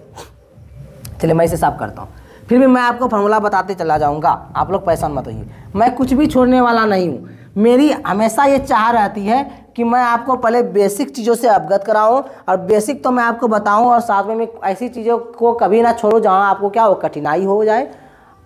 S1: चलिए मैं इसे साफ करता हूँ, फिर भी मैं आपको फार्मूला बताते चला जाऊँगा, आप लोग परेशान मत होइए। मैं कुछ भी छोड़ने वाला नहीं हूँ, मेरी हमेशा ये चाह रहती है कि मैं आपको पहले बेसिक चीज़ों से अवगत कराऊं, और बेसिक तो मैं आपको बताऊं, और साथ में मैं ऐसी चीज़ों को कभी ना छोड़ूं जहां आपको क्या हो, कठिनाई हो जाए।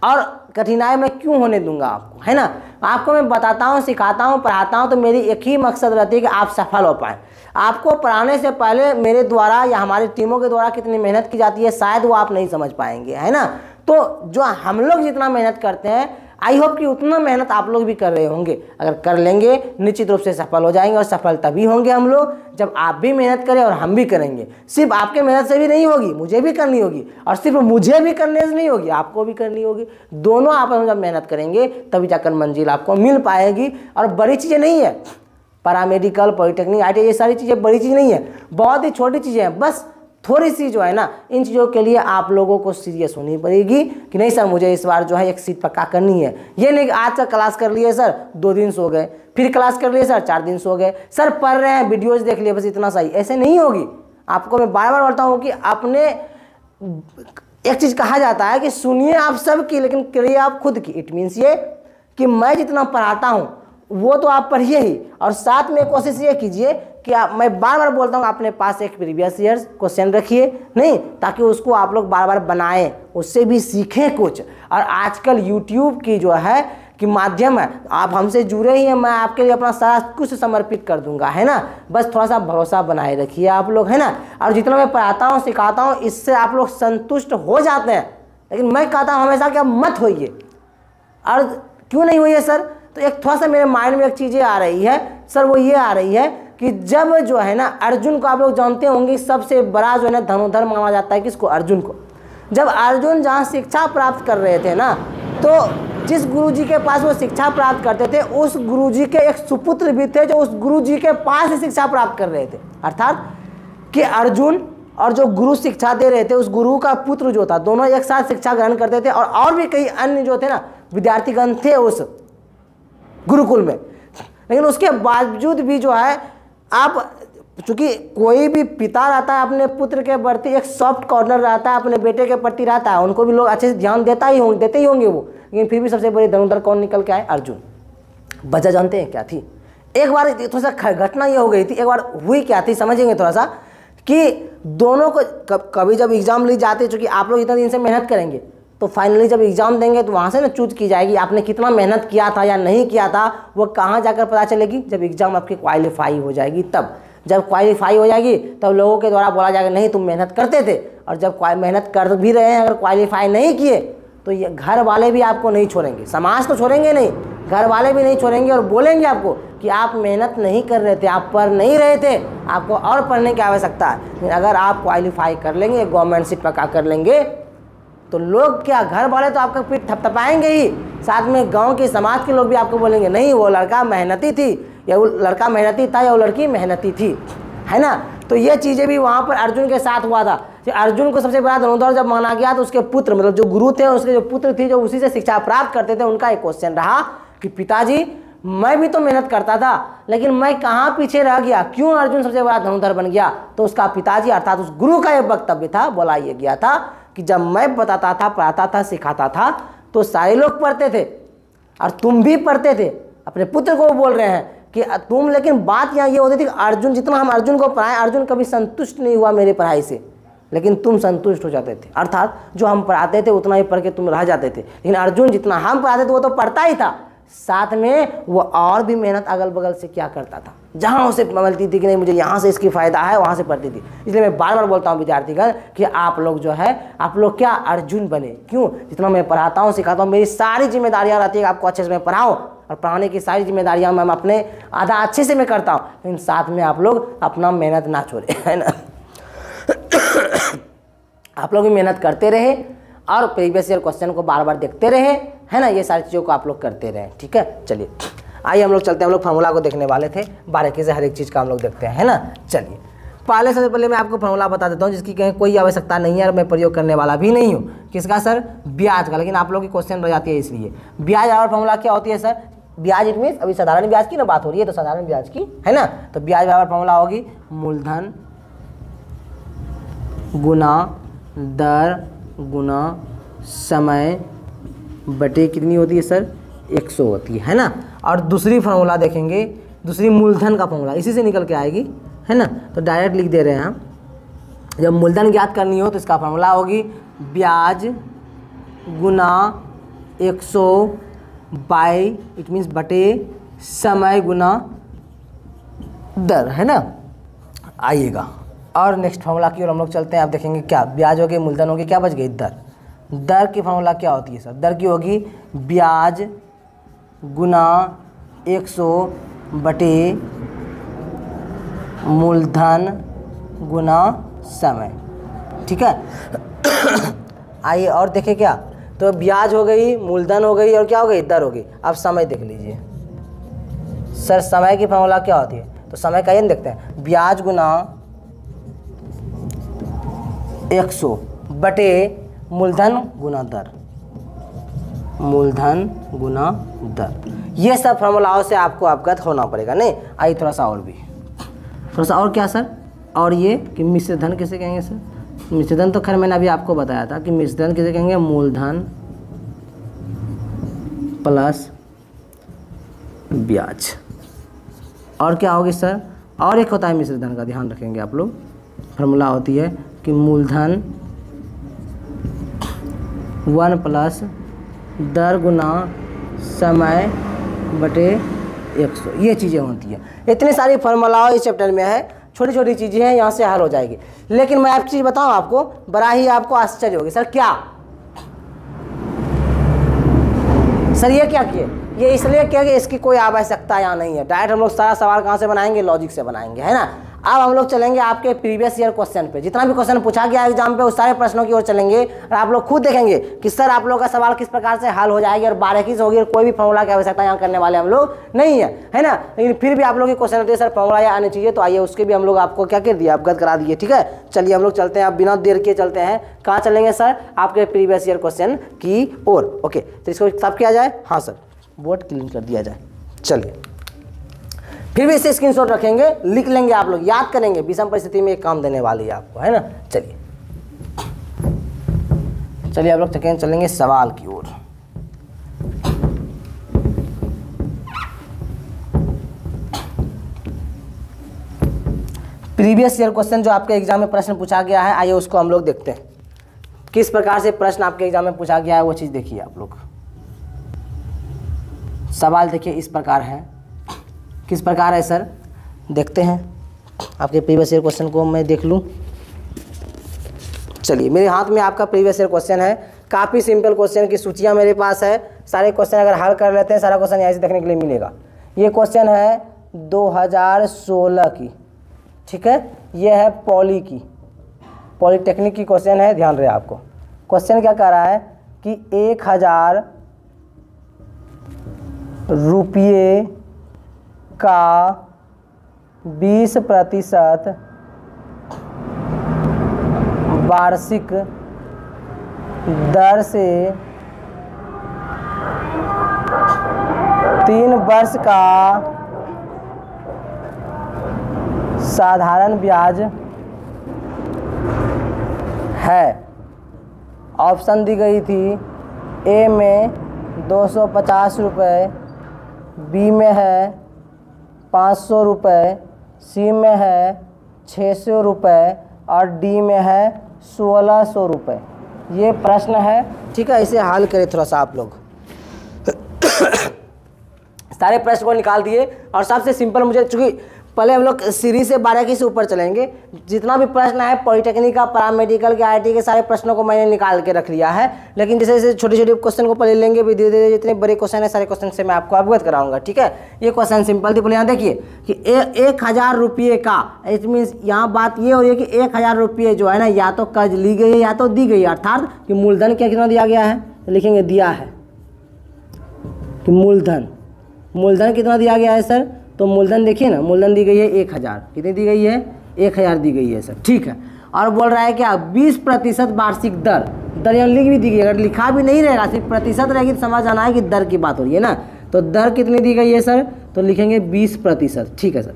S1: और कठिनाई मैं क्यों होने दूंगा आपको, है ना। आपको मैं बताता हूं, सिखाता हूं, पढ़ाता हूं, तो मेरी एक ही मकसद रहती है कि आप सफल हो पाएँ। आपको पढ़ाने से पहले मेरे द्वारा या हमारी टीमों के द्वारा कितनी मेहनत की जाती है शायद वो आप नहीं समझ पाएंगे, है ना। तो जो हम लोग जितना मेहनत करते हैं, आई होप कि उतना मेहनत आप लोग भी कर रहे होंगे। अगर कर लेंगे निश्चित रूप से सफल हो जाएंगे, और सफल तभी होंगे हम लोग जब आप भी मेहनत करें और हम भी करेंगे। सिर्फ आपके मेहनत से भी नहीं होगी, मुझे भी करनी होगी, और सिर्फ मुझे भी करने से नहीं होगी, आपको भी करनी होगी। दोनों आपस में जब मेहनत करेंगे तभी जाकर मंजिल आपको मिल पाएगी। और बड़ी चीज़ें नहीं है, पैरामेडिकल, पॉलिटेक्निक, ITI ये सारी चीज़ें बड़ी चीज़ नहीं है, बहुत ही छोटी चीज़ें हैं। बस थोड़ी सी जो है ना, इन चीज़ों के लिए आप लोगों को सीरियस होनी पड़ेगी कि नहीं सर मुझे इस बार जो है एक सीट पक्का करनी है। ये नहीं कि आज का क्लास कर लिए सर 2 दिन सो गए, फिर क्लास कर लिए सर 4 दिन सो गए, सर पढ़ रहे हैं वीडियोज़ देख लिए बस इतना सही, ऐसे नहीं होगी। आपको मैं बार बार बोलता हूँ कि अपने, एक चीज़ कहा जाता है कि सुनिए आप सबकी लेकिन करिए आप खुद की। इट मीन्स ये कि मैं जितना पढ़ाता हूँ वो तो आप पढ़िए ही, और साथ में कोशिश ये कीजिए कि आप, मैं बार बार बोलता हूँ अपने पास एक प्रीवियस ईयर्स क्वेश्चन रखिए, नहीं ताकि उसको आप लोग बार बार बनाएं, उससे भी सीखें कुछ। और आजकल यूट्यूब की जो है कि माध्यम है, आप हमसे जुड़े ही हैं, मैं आपके लिए अपना सारा कुछ समर्पित कर दूंगा, है ना। बस थोड़ा सा भरोसा बनाए रखिए आप लोग, है ना। और जितना मैं पढ़ाता हूँ सिखाता हूँ इससे आप लोग संतुष्ट हो जाते हैं, लेकिन मैं कहता हूँ हमेशा कि आप मत होइए। और क्यों नहीं होइए सर, तो एक थोड़ा सा मेरे माइंड में एक चीज़ें आ रही है सर, वो ये आ रही है कि जब जो है ना अर्जुन को आप लोग जानते होंगे, सबसे बड़ा जो है ना धनुर्धर माना जाता है किसको, अर्जुन को। जब अर्जुन जहाँ शिक्षा प्राप्त कर रहे थे ना, तो जिस गुरुजी के पास वो शिक्षा प्राप्त करते थे उस गुरुजी के एक सुपुत्र भी थे जो उस गुरुजी के पास ही शिक्षा प्राप्त कर रहे थे। अर्थात कि अर्जुन और जो गुरु शिक्षा दे रहे थे उस गुरु का पुत्र जो था, दोनों एक साथ शिक्षा ग्रहण करते थे। और भी कई अन्य जो थे ना विद्यार्थीगण थे उस गुरुकुल में। लेकिन उसके बावजूद भी जो है, आप चूँकि कोई भी पिता रहता है अपने पुत्र के प्रति एक सॉफ्ट कॉर्नर रहता है, अपने बेटे के प्रति रहता है, उनको भी लोग अच्छे से ध्यान देते ही होंगे वो। लेकिन फिर भी सबसे बड़ी धनुर्धर कौन निकल के आए, अर्जुन। वजह जानते हैं क्या थी? एक बार थोड़ा सा घटना ये हो गई थी, एक बार हुई क्या थी समझेंगे थोड़ा सा, कि दोनों को कभी जब एग्जाम ली जाती है, चूँकि आप लोग इतना दिन से मेहनत करेंगे तो फाइनली जब एग्ज़ाम देंगे तो वहाँ से ना चूज की जाएगी आपने कितना मेहनत किया था या नहीं किया था, वो कहाँ जाकर पता चलेगी, जब एग्ज़ाम आपकी क्वालिफाई हो जाएगी तब। जब क्वालिफाई हो जाएगी तब लोगों के द्वारा बोला जाएगा नहीं तुम मेहनत करते थे, और जब मेहनत कर भी रहे हैं अगर क्वालिफाई नहीं किए तो ये घर वाले भी आपको नहीं छोड़ेंगे, समाज तो छोड़ेंगे नहीं, घर वाले भी नहीं छोड़ेंगे और बोलेंगे आपको कि आप मेहनत नहीं कर रहे थे, आप पढ़ नहीं रहे थे, आपको और पढ़ने की आवश्यकता है। लेकिन अगर आप क्वालिफाई कर लेंगे, गवर्नमेंट सीट पक्का कर लेंगे तो लोग क्या, घर वाले तो आपका पीठ थपथपाएंगे ही, साथ में गांव के समाज के लोग भी आपको बोलेंगे नहीं वो लड़का मेहनती थी, या वो लड़का मेहनती था, या वो लड़की मेहनती थी, है ना। तो ये चीज़ें भी वहाँ पर अर्जुन के साथ हुआ था। कि अर्जुन को सबसे बड़ा धनुर्धर जब माना गया तो उसके पुत्र, मतलब जो गुरु थे उसके जो पुत्र थे जो उसी से शिक्षा प्राप्त करते थे, उनका एक क्वेश्चन रहा कि पिताजी मैं भी तो मेहनत करता था लेकिन मैं कहाँ पीछे रह गया, क्यों अर्जुन सबसे बड़ा धनुर्धर बन गया। तो उसका पिताजी अर्थात उस गुरु का एक वक्तव्य था, बोला ये गया था कि जब मैं बताता था, पढ़ाता था, सिखाता था तो सारे लोग पढ़ते थे और तुम भी पढ़ते थे। अपने पुत्र को बोल रहे हैं कि तुम, लेकिन बात यहाँ ये होती थी कि अर्जुन, जितना हम अर्जुन को पढ़ाएं, अर्जुन कभी संतुष्ट नहीं हुआ मेरी पढ़ाई से, लेकिन तुम संतुष्ट हो जाते थे। अर्थात जो हम पढ़ाते थे उतना ही पढ़ के तुम रह जाते थे, लेकिन अर्जुन जितना हम पढ़ाते थे वो तो पढ़ता ही था, साथ में वो और भी मेहनत अगल बगल से क्या करता था, जहाँ उसे मिलती थी कि नहीं मुझे यहाँ से इसकी फ़ायदा है, वहाँ से पढ़ती थी। इसलिए मैं बार बार बोलता हूँ विद्यार्थीगण कि आप लोग जो है, आप लोग क्या अर्जुन बने। क्यों? जितना मैं पढ़ाता हूँ, सिखाता हूँ, मेरी सारी जिम्मेदारियाँ रहती है कि आपको अच्छे से मैं पढ़ाऊँ, और पढ़ाने की सारी जिम्मेदारियाँ मैं अपने आधा अच्छे से मैं करता हूँ, लेकिन साथ में आप लोग अपना मेहनत ना छोड़े, है ना। आप लोग भी मेहनत करते रहे और प्रीवियस ईयर क्वेश्चन को बार बार देखते रहे, है ना, ये सारी चीज़ों को आप लोग करते रहे, ठीक है। चलिए आइए हम लोग चलते हैं, हम लोग फार्मूला को देखने वाले थे, बारीकी से हर एक चीज़ का हम लोग देखते हैं, है ना। चलिए पहले सबसे पहले मैं आपको फार्मूला बता देता हूँ जिसकी कहीं कोई आवश्यकता नहीं है और मैं प्रयोग करने वाला भी नहीं हूँ। किसका सर? ब्याज का, लेकिन आप लोग की क्वेश्चन रह जाती है इसलिए। ब्याज और फार्मूला क्या होती है सर? ब्याज इट मीन्स, अभी साधारण ब्याज की ना बात हो रही है तो साधारण ब्याज की, है ना। तो ब्याज बराबर फार्मूला होगी मूलधन गुना दर गुना समय बटे कितनी होती है सर? 100 होती है ना। और दूसरी फार्मूला देखेंगे, दूसरी मूलधन का फार्मूला इसी से निकल के आएगी, है ना। तो डायरेक्ट लिख दे रहे हैं हम, जब मूलधन ज्ञात करनी हो तो इसका फार्मूला होगी ब्याज गुना 100 बाई इट मीन्स बटे समय गुना दर, है ना। आइएगा और नेक्स्ट फार्मूला की ओर हम लोग चलते हैं। आप देखेंगे क्या, ब्याज हो गई, मूलधन होगी, क्या बच गई? दर। दर की फार्मूला क्या होती है सर? दर की होगी ब्याज गुना 100 बटे मूलधन गुना समय, ठीक है। आइए और देखें क्या, तो ब्याज हो गई, मूलधन हो गई और क्या हो गई? दर हो गई। अब समय देख लीजिए सर, समय की फार्मूला क्या होती है? तो समय का ये देखते हैं, ब्याज गुना 100 बटे मूलधन गुना दर, मूलधन गुना दर। ये सब फार्मूलाओं से आपको अवगत होना पड़ेगा। नहीं, आइए थोड़ा सा और भी, थोड़ा सा और क्या सर? और ये कि मिश्र धन किसे कहेंगे सर? मिश्र धन तो खैर मैंने अभी आपको बताया था कि मिश्र धन किसे कहेंगे? मूलधन प्लस ब्याज। और क्या होगी सर? और एक होता है मिश्र धन का, ध्यान रखेंगे आप लोग, फार्मूला होती है कि मूलधन 1 प्लस दर गुना समय बटे 100। ये चीज़ें होती है। इतनी सारी फार्मूलाओं इस चैप्टर में है, छोटी छोटी चीज़ें हैं, यहाँ से हल हो जाएगी। लेकिन मैं एक चीज़ बताऊँ आपको, बड़ा ही आपको आश्चर्य होगी। सर क्या? सर ये क्या किए? ये इसलिए किया कि इसकी कोई आवश्यकता यहाँ नहीं है। डायरेक्ट हम लोग सारा सवाल कहाँ से बनाएंगे? लॉजिक से बनाएंगे, है ना। अब हम लोग चलेंगे आपके प्रीवियस ईयर क्वेश्चन पे, जितना भी क्वेश्चन पूछा गया एग्जाम पे उस सारे प्रश्नों की ओर चलेंगे और आप लोग खुद देखेंगे कि सर आप लोग का सवाल किस प्रकार से हल हो जाएगी और बारीकी से होगी और कोई भी फार्मूला की आवश्यकता यहाँ करने वाले हम लोग नहीं है, है ना। लेकिन फिर भी आप लोग की क्वेश्चन होती है सर फार्मूला या आनी चाहिए, तो आइए उसके भी हम लोग आपको क्या कर दिया, अवगत करा दिए, ठीक है। चलिए हम लोग चलते हैं, अब बिना देर के चलते हैं। कहाँ चलेंगे सर? आपके प्रीवियस ईयर क्वेश्चन की ओर। ओके, तो इसको सब किया जाए। हाँ सर, बोर्ड क्लीन कर दिया जाए। चलिए फिर भी इसे स्क्रीनशॉट रखेंगे, लिख लेंगे, आप लोग याद करेंगे, विषम परिस्थिति में एक काम देने वाली है आपको, है ना। चलिए चलिए आप लोग चलेंगे सवाल की ओर। प्रीवियस ईयर क्वेश्चन जो आपके एग्जाम में प्रश्न पूछा गया है, आइए उसको हम लोग देखते हैं। किस प्रकार से प्रश्न आपके एग्जाम में पूछा गया है वो चीज़ देखिए आप लोग। सवाल देखिए इस प्रकार है। किस प्रकार है सर? देखते हैं। आपके प्रीवियस ईयर क्वेश्चन को मैं देख लूँ। चलिए, मेरे हाथ में आपका प्रीवियस ईयर क्वेश्चन है, काफ़ी सिंपल क्वेश्चन की सूचियाँ मेरे पास है। सारे क्वेश्चन अगर हल कर लेते हैं, सारा क्वेश्चन यहाँ से देखने के लिए मिलेगा। ये क्वेश्चन है 2016 की, ठीक है। ये है पॉली की, पॉलीटेक्निक की क्वेश्चन है, ध्यान रहे आपको। क्वेश्चन क्या कह रहा है कि 1000 रुपये का 20% वार्षिक दर से 3 वर्ष का साधारण ब्याज है। ऑप्शन दी गई थी, ए में 250 रुपये, बी में है 500 रुपये, सी में है 600 रुपये और डी में है 1600 रुपये। ये प्रश्न है, ठीक है। इसे हल करें थोड़ा सा आप लोग। सारे प्रश्न को निकाल दिए और सबसे सिंपल मुझे, चूँकि पहले हम लोग सीरीज से 12 से ऊपर चलेंगे, जितना भी प्रश्न है पॉलिटेक्निक का, पैरामेडिकल के, आईटी के सारे प्रश्नों को मैंने निकाल के रख लिया है। लेकिन जैसे जैसे छोटे छोटे क्वेश्चन को पहले लेंगे, भी धीरे धीरे जितने बड़े क्वेश्चन है सारे क्वेश्चन से मैं आपको अवगत कराऊंगा, ठीक है। ये क्वेश्चन सिंपल थी। पहले यहाँ देखिए कि 1000 रुपये का, इट मीन्स यहाँ बात ये हो रही है कि 1000 रुपये जो है ना, या तो कर्ज ली गई है या तो दी गई है। अर्थात कि मूलधन क्या कितना दिया गया है, तो लिखेंगे दिया है कि मूलधन कितना दिया गया है सर, तो मूलधन देखिए ना, मूलधन दी गई है 1000। कितनी दी गई है, 1000 दी गई है सर, ठीक है। और बोल रहा है क्या, 20% वार्षिक दर यहाँ लिख भी दी गई। अगर लिखा भी नहीं रहेगा, सिर्फ प्रतिशत रहेगी तो समझ आना है कि दर की बात हो रही है ना। तो दर कितनी दी गई है सर, तो लिखेंगे 20%, ठीक है सर।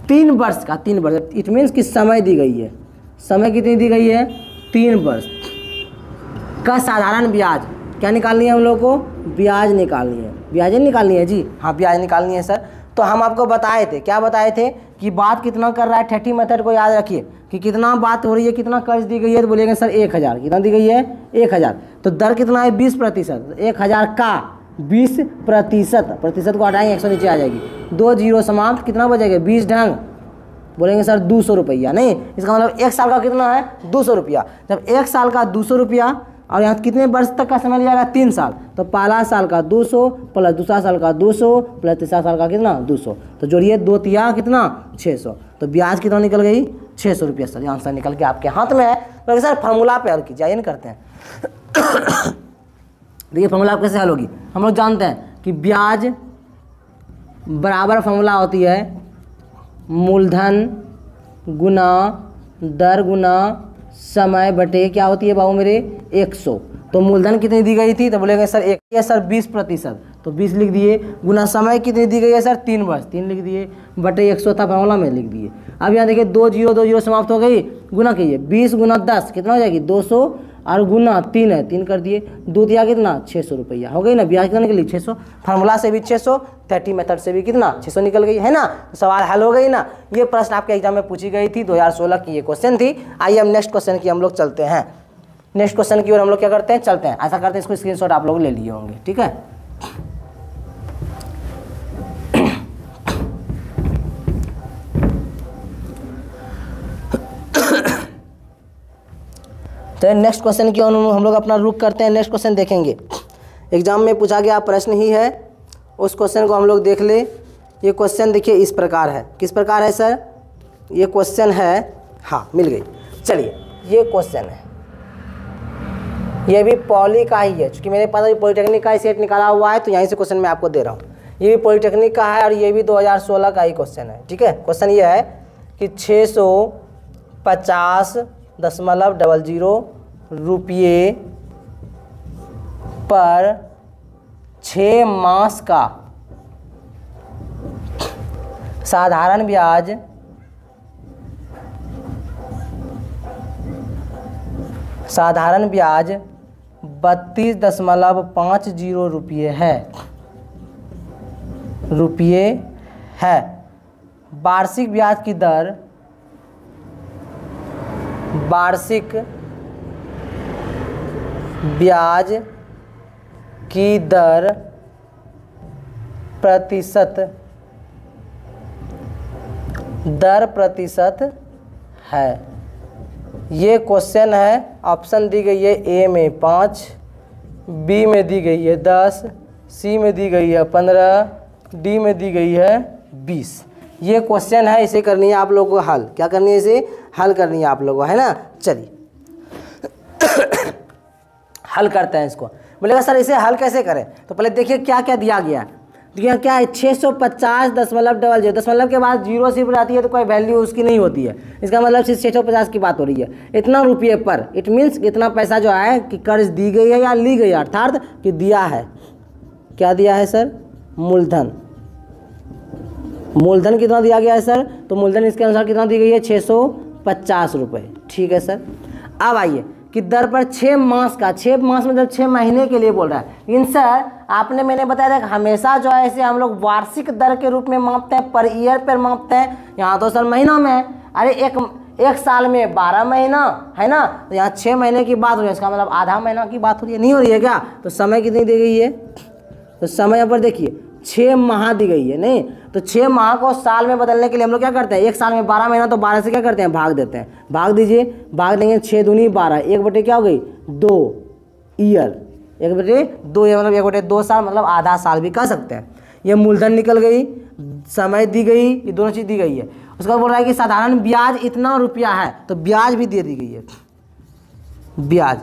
S1: 3 वर्ष का, 3 वर्ष, इट मीन्स कि समय दी गई है। समय कितनी दी गई है, 3 वर्ष का साधारण ब्याज। क्या निकालनी है हम लोग को, ब्याज निकालनी है। ब्याज निकालनी है जी, हाँ ब्याज निकालनी है सर। तो हम आपको बताए थे, क्या बताए थे कि बात कितना कर रहा है। ठेठी मेथड को याद रखिए कि कितना बात हो रही है, कितना कर्ज दी गई है, तो बोलेंगे सर 1000। कितना दी गई है, 1000। तो दर कितना है, 20%। 1000 का 20%, प्रतिशत को हटाएंगे 100 नीचे आ जाएगी, 2 जीरो समाप्त, कितना बचेगा, 20 ढंग, बोलेंगे सर 200 रुपया। नहीं, इसका मतलब 1 साल का कितना है, 200 रुपया। जब 1 साल का 200 रुपया और यहाँ कितने वर्ष तक का समय लिया जाएगा, 3 साल। तो पहला साल का 200 प्लस दूसरा साल का 200 प्लस तीसरा साल का कितना, 200। तो जोड़िए 2 तिया कितना, 600। तो ब्याज कितना निकल गई, 600 रुपया सर। आंसर निकल के आपके हाथ में है। तो सर फार्मूला पे हल कीजिए, ये नहीं करते हैं। देखिए फार्मूला कैसे हल होगी, हम लोग जानते हैं कि ब्याज बराबर फार्मूला होती है मूलधन गुना दर गुना समय बटे क्या होती है बाबू मेरे, 100। तो मूलधन कितनी दी गई थी, तो बोलेंगे सर 1 है सर 20%, तो 20 लिख दिए। गुना समय कितनी दी गई है सर, 3 वर्ष, 3 लिख दिए, बटे 100 था फार्मूला में, लिख दिए। अब यहाँ देखिए 2 जीरो समाप्त हो गई, गुना कीजिए, 20 गुना 10 कितना हो जाएगी, 200 और गुना 3 है, 3 कर दिए, 2 दिया कितना, 600 रुपया हो गई ना। ब्याज कितना निकली, 600। फार्मूला से भी 600, 30 मेथड से भी कितना, 600 निकल गई है ना। तो सवाल हल हो गई ना। ये प्रश्न आपके एग्जाम में पूछी गई थी, 2016 की ये क्वेश्चन थी। आइए हम नेक्स्ट क्वेश्चन की हम लोग चलते हैं। नेक्स्ट क्वेश्चन की ओर हम लोग क्या करते हैं, चलते हैं। ऐसा करते हैं, इसको स्क्रीनशॉट आप लोग ले लिए होंगे, ठीक है। तो नेक्स्ट क्वेश्चन की हम लोग अपना रुख करते हैं। नेक्स्ट क्वेश्चन देखेंगे, एग्जाम में पूछा गया प्रश्न ही है, उस क्वेश्चन को हम लोग देख ले। ये क्वेश्चन देखिए इस प्रकार है, किस प्रकार है सर, ये क्वेश्चन है, हाँ मिल गई। चलिए ये क्वेश्चन है, ये भी पॉली का ही है, क्योंकि मेरे पास अभी पॉलिटेक्निक का ही सेट निकाला हुआ है, तो यहीं से क्वेश्चन मैं आपको दे रहा हूँ। ये भी पॉलिटेक्निक का है और ये भी 2016 का ही क्वेश्चन है, ठीक है। क्वेश्चन ये है कि 650.00 रुपये पर 6 मास का साधारण ब्याज साधारण ब्याज 32.50 रुपये है। वार्षिक ब्याज की दर प्रतिशत दर प्रतिशत है। ये क्वेश्चन है, ऑप्शन दी गई है ए में 5, बी में दी गई है 10, सी में दी गई है 15, डी में दी गई है 20। ये क्वेश्चन है, इसे करनी है आप लोगों को हल। क्या करनी है? इसे हल करनी है आप लोगों को, है ना। चलिए हल करते हैं इसको। बोलेगा सर इसे हल कैसे करें? तो पहले देखिए क्या क्या दिया गया है। दिया क्या है? 650.00 दशमलव के बाद जीरो सिर्फ रहती है तो कोई वैल्यू उसकी नहीं होती है। इसका मतलब सिर्फ 650 की बात हो रही है। इतना रुपये पर, इट मीन्स इतना पैसा जो है कि कर्ज दी गई है या ली गई है, अर्थात कि दिया है। क्या दिया है सर? मूलधन। मूलधन कितना दिया गया है सर? तो मूलधन इसके अनुसार कितना दी गई है? 650 रुपये। ठीक है सर। अब आइए कि दर पर 6 मास का, 6 मास मतलब 6 महीने के लिए बोल रहा है। लेकिन सर आपने मैंने बताया था कि हमेशा जो है इसे हम लोग वार्षिक दर के रूप में मापते हैं, पर ईयर पर मापते हैं। यहाँ तो सर महीना में है। अरे एक साल में 12 महीना है ना, तो यहाँ 6 महीने की बात हो रही है। इसका मतलब आधा महीना की बात हो रही है, नहीं हो रही है क्या? तो समय कितनी दी गई है? तो समय यहाँ पर देखिए 6 माह दी गई है। नहीं तो 6 माह को साल में बदलने के लिए हम लोग क्या करते हैं? एक साल में 12 महीना, तो 12 से क्या करते हैं? भाग देते हैं। भाग दीजिए, भाग देंगे 6 दूनी 12, 1/2 क्या हो गई? 2 ईयर। 1/2 ईयर मतलब 1/2 साल, मतलब आधा साल भी कह सकते हैं। ये मूलधन निकल गई, समय दी गई, ये दोनों चीज़ दी गई है। उसके बाद बोल रहा है कि साधारण ब्याज इतना रुपया है, तो ब्याज भी दे दी गई है। ब्याज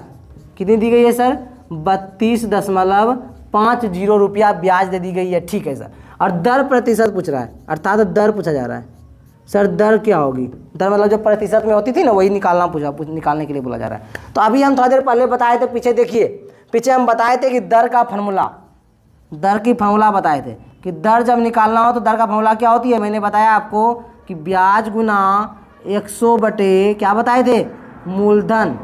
S1: कितनी दी गई है सर? 32.50 रुपया ब्याज दे दी गई है। ठीक है सर। और दर प्रतिशत पूछ रहा है, अर्थात दर पूछा जा रहा है। सर दर क्या होगी? दर मतलब जो प्रतिशत में होती थी ना, वही निकालने के लिए बोला जा रहा है। तो अभी हम थोड़ी देर पहले बताए थे, पीछे देखिए, पीछे हम बताए थे कि दर का फार्मूला, दर की फार्मूला बताए थे कि दर जब निकालना हो तो दर का फार्मूला क्या होती है। मैंने बताया आपको कि ब्याज गुना 100 बटे क्या बताए थे? मूलधन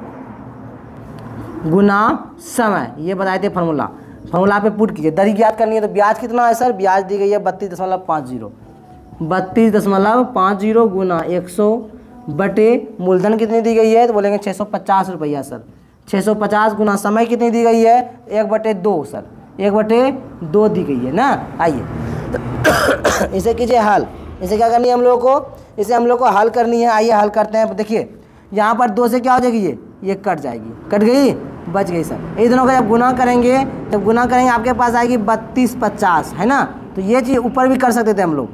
S1: गुना समय, ये बताए थे फार्मूला। फार्मूला पे पुट कीजिए, दर ज्ञात करनी है। तो ब्याज कितना है सर? ब्याज दी गई है 32.50, 32.50 गुना 100 बटे मूलधन कितनी दी गई है? तो बोलेंगे 650 रुपया सर। 650 गुना समय कितनी दी गई है? 1/2 सर, 1/2 दी गई है ना। आइए इसे कीजिए हल। इसे क्या करनी है हम लोगों को? इसे हम लोग को हल करनी है। आइए हल करते हैं। देखिए यहाँ पर 2 से क्या हो जाएगी? ये कट जाएगी, कट गई, बच गई सर। इन दोनों का जब गुना करेंगे, आपके पास आएगी 3250, है ना। तो ये चीज़ ऊपर भी कर सकते थे हम लोग।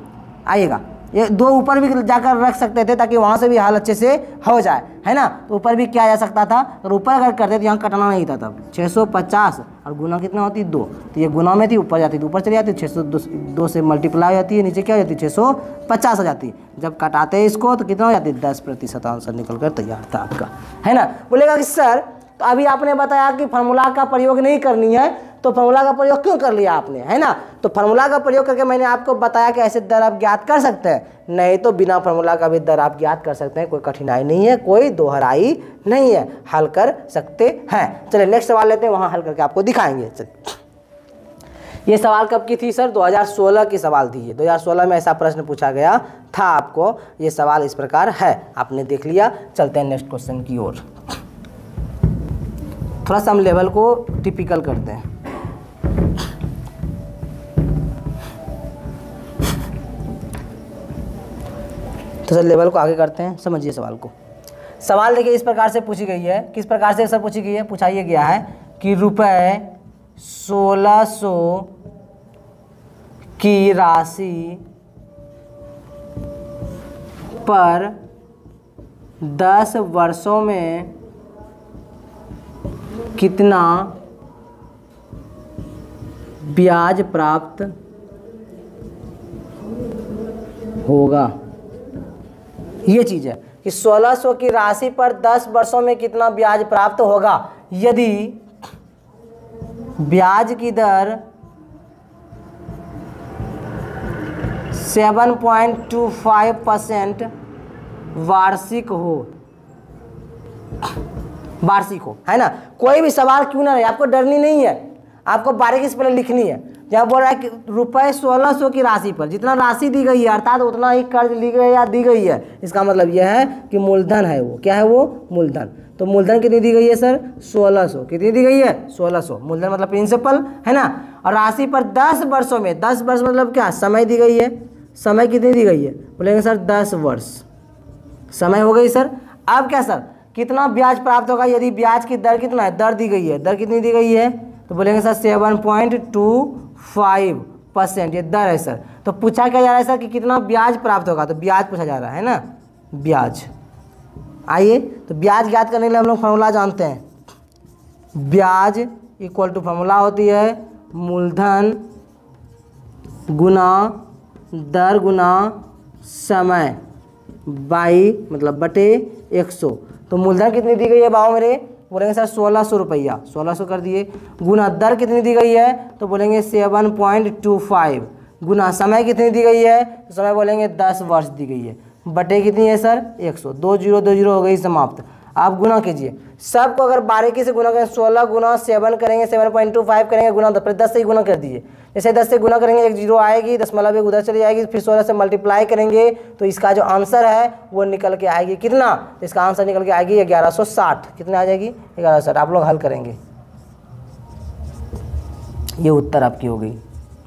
S1: आइएगा, ये 2 ऊपर भी जाकर रख सकते थे ताकि वहाँ से भी हल अच्छे से हो जाए, है ना। तो ऊपर भी किया जा सकता था, और ऊपर अगर करते तो यहाँ कटना नहीं था। तब 650 और गुना कितना होती? 2। तो ये गुना में थी, ऊपर जाती तो ऊपर चली जाती, 602 से मल्टीप्लाई हो जाती है, नीचे क्या हो जाती? 650 हो जाती। जब कटाते हैं इसको तो कितना हो जाती? 10% आंसर निकल कर तैयार था आपका, है ना। बोलेगा कि सर तो अभी आपने बताया कि फार्मूला का प्रयोग नहीं करनी है, तो फार्मूला का प्रयोग क्यों कर लिया आपने, है ना। तो फार्मूला का प्रयोग करके मैंने आपको बताया कि ऐसे दर आप ज्ञात कर सकते हैं। नहीं तो बिना फार्मूला का भी दर आप ज्ञात कर सकते हैं, कोई कठिनाई नहीं है, कोई दोहराई नहीं है, हल कर सकते हैं। चलिए नेक्स्ट सवाल लेते हैं, वहाँ हल करके आपको दिखाएंगे। चलिए ये सवाल कब की थी सर? 2016 की सवाल थी ये। 2016 में ऐसा प्रश्न पूछा गया था आपको। ये सवाल इस प्रकार है, आपने देख लिया। चलते हैं नेक्स्ट क्वेश्चन की ओर। थोड़ा सा हम लेवल को टिपिकल करते हैं। तो सर लेवल को आगे करते हैं, समझिए सवाल को। सवाल देखिए इस प्रकार से पूछी गई है। किस प्रकार से सर पूछी गई है? पूछा ये गया है कि रुपए 1600 की राशि पर 10 वर्षों में कितना ब्याज प्राप्त होगा। ये चीज़ है कि 1600 की राशि पर 10 वर्षों में कितना ब्याज प्राप्त होगा यदि ब्याज की दर 7.25% वार्षिक हो, है ना। कोई भी सवाल क्यों ना रहे, आपको डरनी नहीं है, आपको बारीकी से पहले लिखनी है। जब बोल रहा है कि रुपए 1600 की राशि पर जितना राशि दी गई है, अर्थात उतना ही कर्ज ली गई या दी गई है, इसका मतलब यह है कि मूलधन है वो। क्या है वो? मूलधन। तो मूलधन कितनी दी गई है सर? 1600। कितनी दी गई है? 1600। मूलधन मतलब प्रिंसिपल, है ना। और राशि पर 10 वर्षों में, 10 वर्ष मतलब क्या? समय दी गई है। समय कितनी दी गई है, बोलेंगे सर 10 वर्ष, समय हो गई सर। अब क्या सर, कितना ब्याज प्राप्त होगा, यदि ब्याज की दर कितना है, दर दी गई है, दर कितनी दी गई है, तो बोलेंगे सर 7.25%, ये दर है सर। तो पूछा क्या जा रहा है सर कि कितना ब्याज प्राप्त होगा, तो ब्याज पूछा जा रहा है ना, ब्याज। आइए तो ब्याज ज्ञात करने के लिए हम लोग फॉर्मूला जानते हैं, ब्याज इक्वल टू फॉर्मूला होती है मूलधन गुना दर गुना समय बाई मतलब बटे 100। तो मूलधन कितनी दी गई है बाबू मेरे, बोलेंगे सर 1600 रुपया, 1600 कर दिए, गुना दर कितनी दी गई है, तो बोलेंगे 7.25, गुना समय कितनी दी गई है, तो समय बोलेंगे 10 वर्ष दी गई है, बटे कितनी है सर 100, 2 0 2 0 हो गई समाप्त। आप गुना कीजिए सबको, अगर बारीकी से गुना करें 16 गुना 7 करेंगे, 7.25 करेंगे गुना 10, फिर 10 से ही गुना कर दीजिए। जैसे 10 से गुना करेंगे 1 0 आएगी, 10 उधर चली जाएगी, फिर 16 से मल्टीप्लाई करेंगे तो इसका जो आंसर है वो निकल के आएगी कितना, तो इसका आंसर निकल के आएगी 1160। कितने आ जाएगी 1160। आप लोग हल करेंगे, ये उत्तर आपकी हो गई,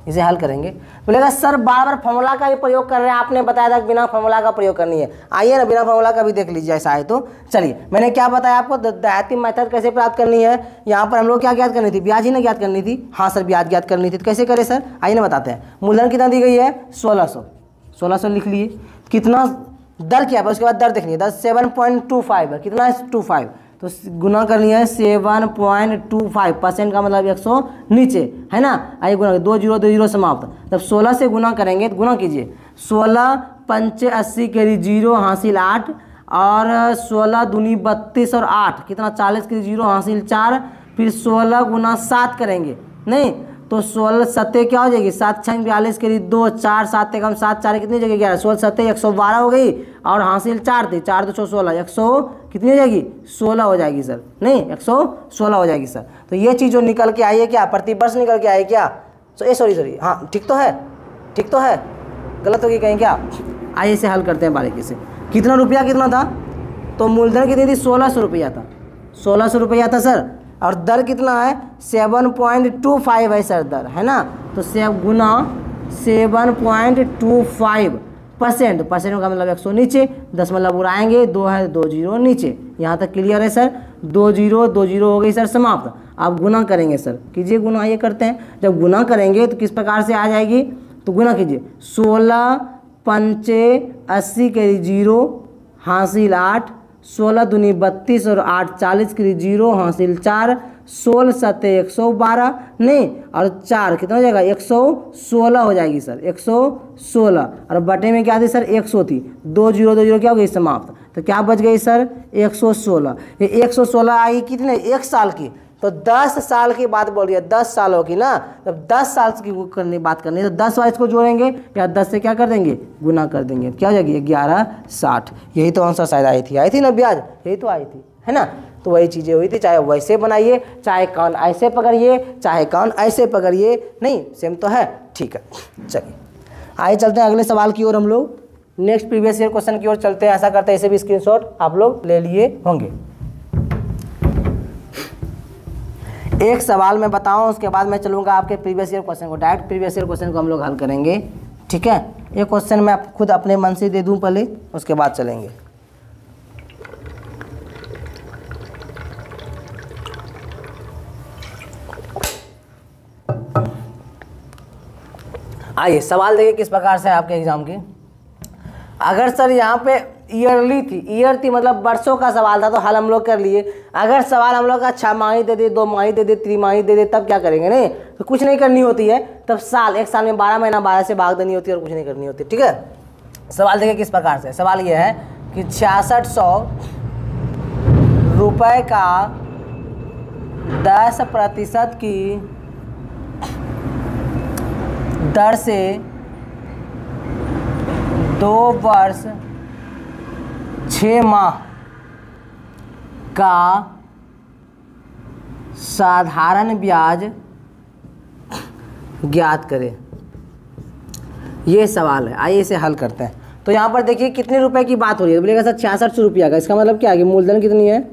S1: इसे हल करेंगे। बोलेगा सर बार बार फॉर्मूला का भी प्रयोग कर रहे हैं, आपने बताया था कि बिना फॉर्मूला का प्रयोग करनी है। आइए ना बिना फॉर्मूला का भी देख लीजिए ऐसा है तो। चलिए मैंने क्या बताया आपको, देहाती मेथड कैसे प्राप्त करनी है। यहाँ पर हम लोग क्या ज्ञात करनी थी, ब्याज ही ना ज्ञात करनी थी। हाँ सर ब्याज ज्ञात करनी थी, तो कैसे करें सर, आइए ना बताते हैं। मूलधन कितना दी गई है 1600, 1600 लिख लिए, कितना दर क्या है, उसके बाद दर देखनी है, 7.25 है, कितना है 25, तो गुना करनी है 7.25%, का मतलब 100 नीचे है ना। आइए गुना 2 0 2 0 समाप्त। जब 16 से गुना करेंगे तो गुना कीजिए, 16 पंचे 80 के 0 हासिल 8, और 16 दूनी 32 और 8 कितना 40 के 0 हासिल 4, फिर 16 गुना 7 करेंगे नहीं तो 16 सत्ते क्या हो जाएगी, 7 6 42 के 2, 4 7 एकम 7 4 कितनी जगह 11, 16 सत्ते 112 हो गई, और हासिल 4 थे, 4 2 16 100 कितनी हो जाएगी 16 हो जाएगी सर, नहीं 116 हो जाएगी सर। तो ये चीज़ जो निकल के आई है क्या, प्रतिवर्ष निकल के आई क्या, सॉरी हाँ ठीक तो है, ठीक तो है, गलत होगी कहीं क्या। आइए इसे हल करते हैं बारीकी से। कितना रुपया कितना था, तो मूलधन कितनी थी 1600 रुपया था, 1600 रुपया था सर, और दर कितना है 7.25 है सर दर, है ना। तो गुना 7.25%, परसेंट का मतलब 100 नीचे, 10 मतलब उड़ाएंगे, 2 है 2 0 नीचे। यहाँ तक क्लियर है सर, 2 0 2 0 हो गई सर समाप्त। आप गुना करेंगे सर, कीजिए गुना, ये करते हैं। जब गुना करेंगे तो किस प्रकार से आ जाएगी, तो गुना कीजिए 16 पंचे 80 के 0 हासिल 8, 16 दूनी 32 और 8 40 के 0 हासिल 4, 16 सत्ते 112 नहीं, और 4 कितना हो जाएगा 116 हो जाएगी सर, 116, और बटे में क्या थी सर 100 थी, 2 0 2 0 क्या हो गई समाप्त। तो क्या बच गई सर 116। ये 116 आई कितने, 1 साल की, तो 10 साल की बात बोल रही है, 10 सालों की ना। जब 10 साल की बात करनी है तो 10 बार इसको जोड़ेंगे या 10 से क्या कर देंगे गुना कर देंगे, क्या हो जाएगी 1160। यही तो आंसर शायद आई थी ना ब्याज, यही तो आई थी, है ना। तो वही चीज़ें हुई थी, चाहे वैसे बनाइए, चाहे कान ऐसे पकड़िए, चाहे कान ऐसे पकड़िए, नहीं सेम तो है, ठीक है। चलिए आइए चलते हैं अगले सवाल की ओर, हम लोग नेक्स्ट प्रीवियस ईयर क्वेश्चन की ओर चलते हैं। ऐसा करते हैं, ऐसे भी स्क्रीनशॉट आप लोग ले लिए होंगे। एक सवाल मैं बताऊं, उसके बाद मैं चलूंगा आपके प्रीवियस ईयर क्वेश्चन को, डायरेक्ट प्रीवियस ईयर क्वेश्चन को हम लोग हल करेंगे, ठीक है। एक क्वेश्चन मैं खुद अपने मन से दे दूं पहले, उसके बाद चलेंगे। आइए सवाल देखिए किस प्रकार से आपके एग्जाम की। अगर सर यहाँ पे ईयर थी मतलब वर्षों का सवाल था, तो हल हम लोग कर लिए। अगर सवाल हम लोग का 6 माही दे दे, 2 माही दे दे, त्रिमाही दे दे, तब क्या करेंगे, नहीं तो कुछ नहीं करनी होती है, तब साल, एक साल में 12 महीना 12 से भाग देनी होती है और कुछ नहीं करनी होती, ठीक है। सवाल देखिए किस प्रकार से, सवाल ये है कि 6600 रुपये का 10% की दर से 2 वर्ष 6 माह का साधारण ब्याज ज्ञात करें, ये सवाल है। आइए इसे हल करते हैं। तो यहाँ पर देखिए कितने रुपए की बात हो रही है, बोलेगा सर 6600 रुपया का, इसका मतलब क्या है कि मूलधन कितनी है,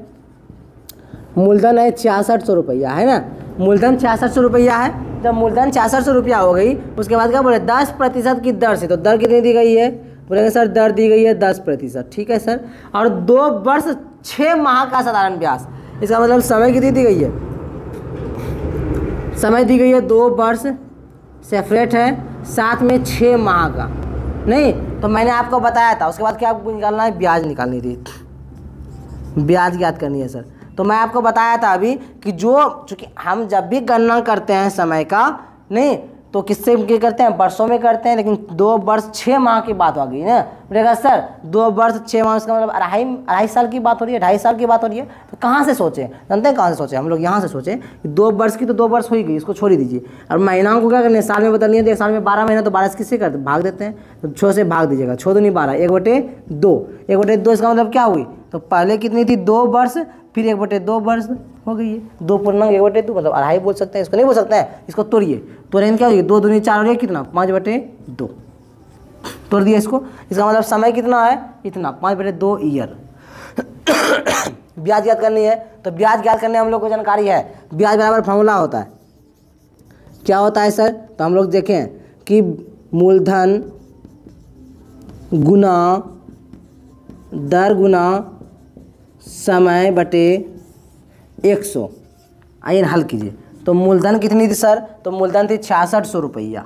S1: मूलधन है 6600 रुपया, है ना। मूलधन 6600 रुपया है, जब मूलधन 6600 रुपया हो गई उसके बाद क्या बोले 10% की दर से, तो दर कितनी दी गई है, बोलेंगे सर दर दी गई है 10%, ठीक है सर। और 2 वर्ष 6 माह का साधारण ब्याज, इसका मतलब समय कितनी दी गई है, समय दी गई है 2 वर्ष सेपरेट है, साथ में 6 माह का, नहीं तो मैंने आपको बताया था। उसके बाद क्या आपको निकालना है, ब्याज निकालनी थी, ब्याज ज्ञात करनी है सर। तो मैं आपको बताया था अभी कि चूँकि हम जब भी गणना करते हैं समय का, नहीं तो किससे क्या करते हैं, वर्षों में करते हैं, लेकिन 2 वर्ष 6 माह की बात हो गई ना, बोलेगा सर 2 वर्ष 6 माह, इसका मतलब अढ़ाई साल की बात हो रही है, 2.5 साल की बात हो रही है। तो कहाँ से सोचें, जानते हैं कहाँ से सोचें हम लोग, यहाँ से सोचें कि 2 वर्ष की तो 2 वर्ष हो ही गई, इसको छोड़ ही दीजिए। और महीनाओं को क्या करना है, साल में बदलनी है, तो एक साल में 12 महीना, तो 12 किससे करते भाग देते हैं, तो 6 से भाग दीजिएगा, 6 दूनी 12, 1/2, 1/2 इसका मतलब क्या हुई, तो पहले कितनी थी 2 वर्ष, फिर 1/2 वर्ष हो गई है, 2 पूर्णांक 1/2 मतलब अढ़ाई बोल सकते हैं, इसको नहीं बोल सकते हैं, इसको तोड़िए, तोड़ेंगे क्या होगी, 2 दूनी 4 हो रही है, कितना 5/2, तोड़ दिया इसको, इसका मतलब समय कितना है, इतना 5/2 ईयर। ब्याज ज्ञात करनी है, तो ब्याज ज्ञात करने हम लोग को जानकारी है, ब्याज बराबर फॉर्मूला होता है, क्या होता है सर, तो हम लोग देखें कि मूलधन गुना दर गुना समय बटे 100। आइए हल कीजिए, तो मूलधन कितनी थी सर, तो मूलधन थी 6600 रुपया,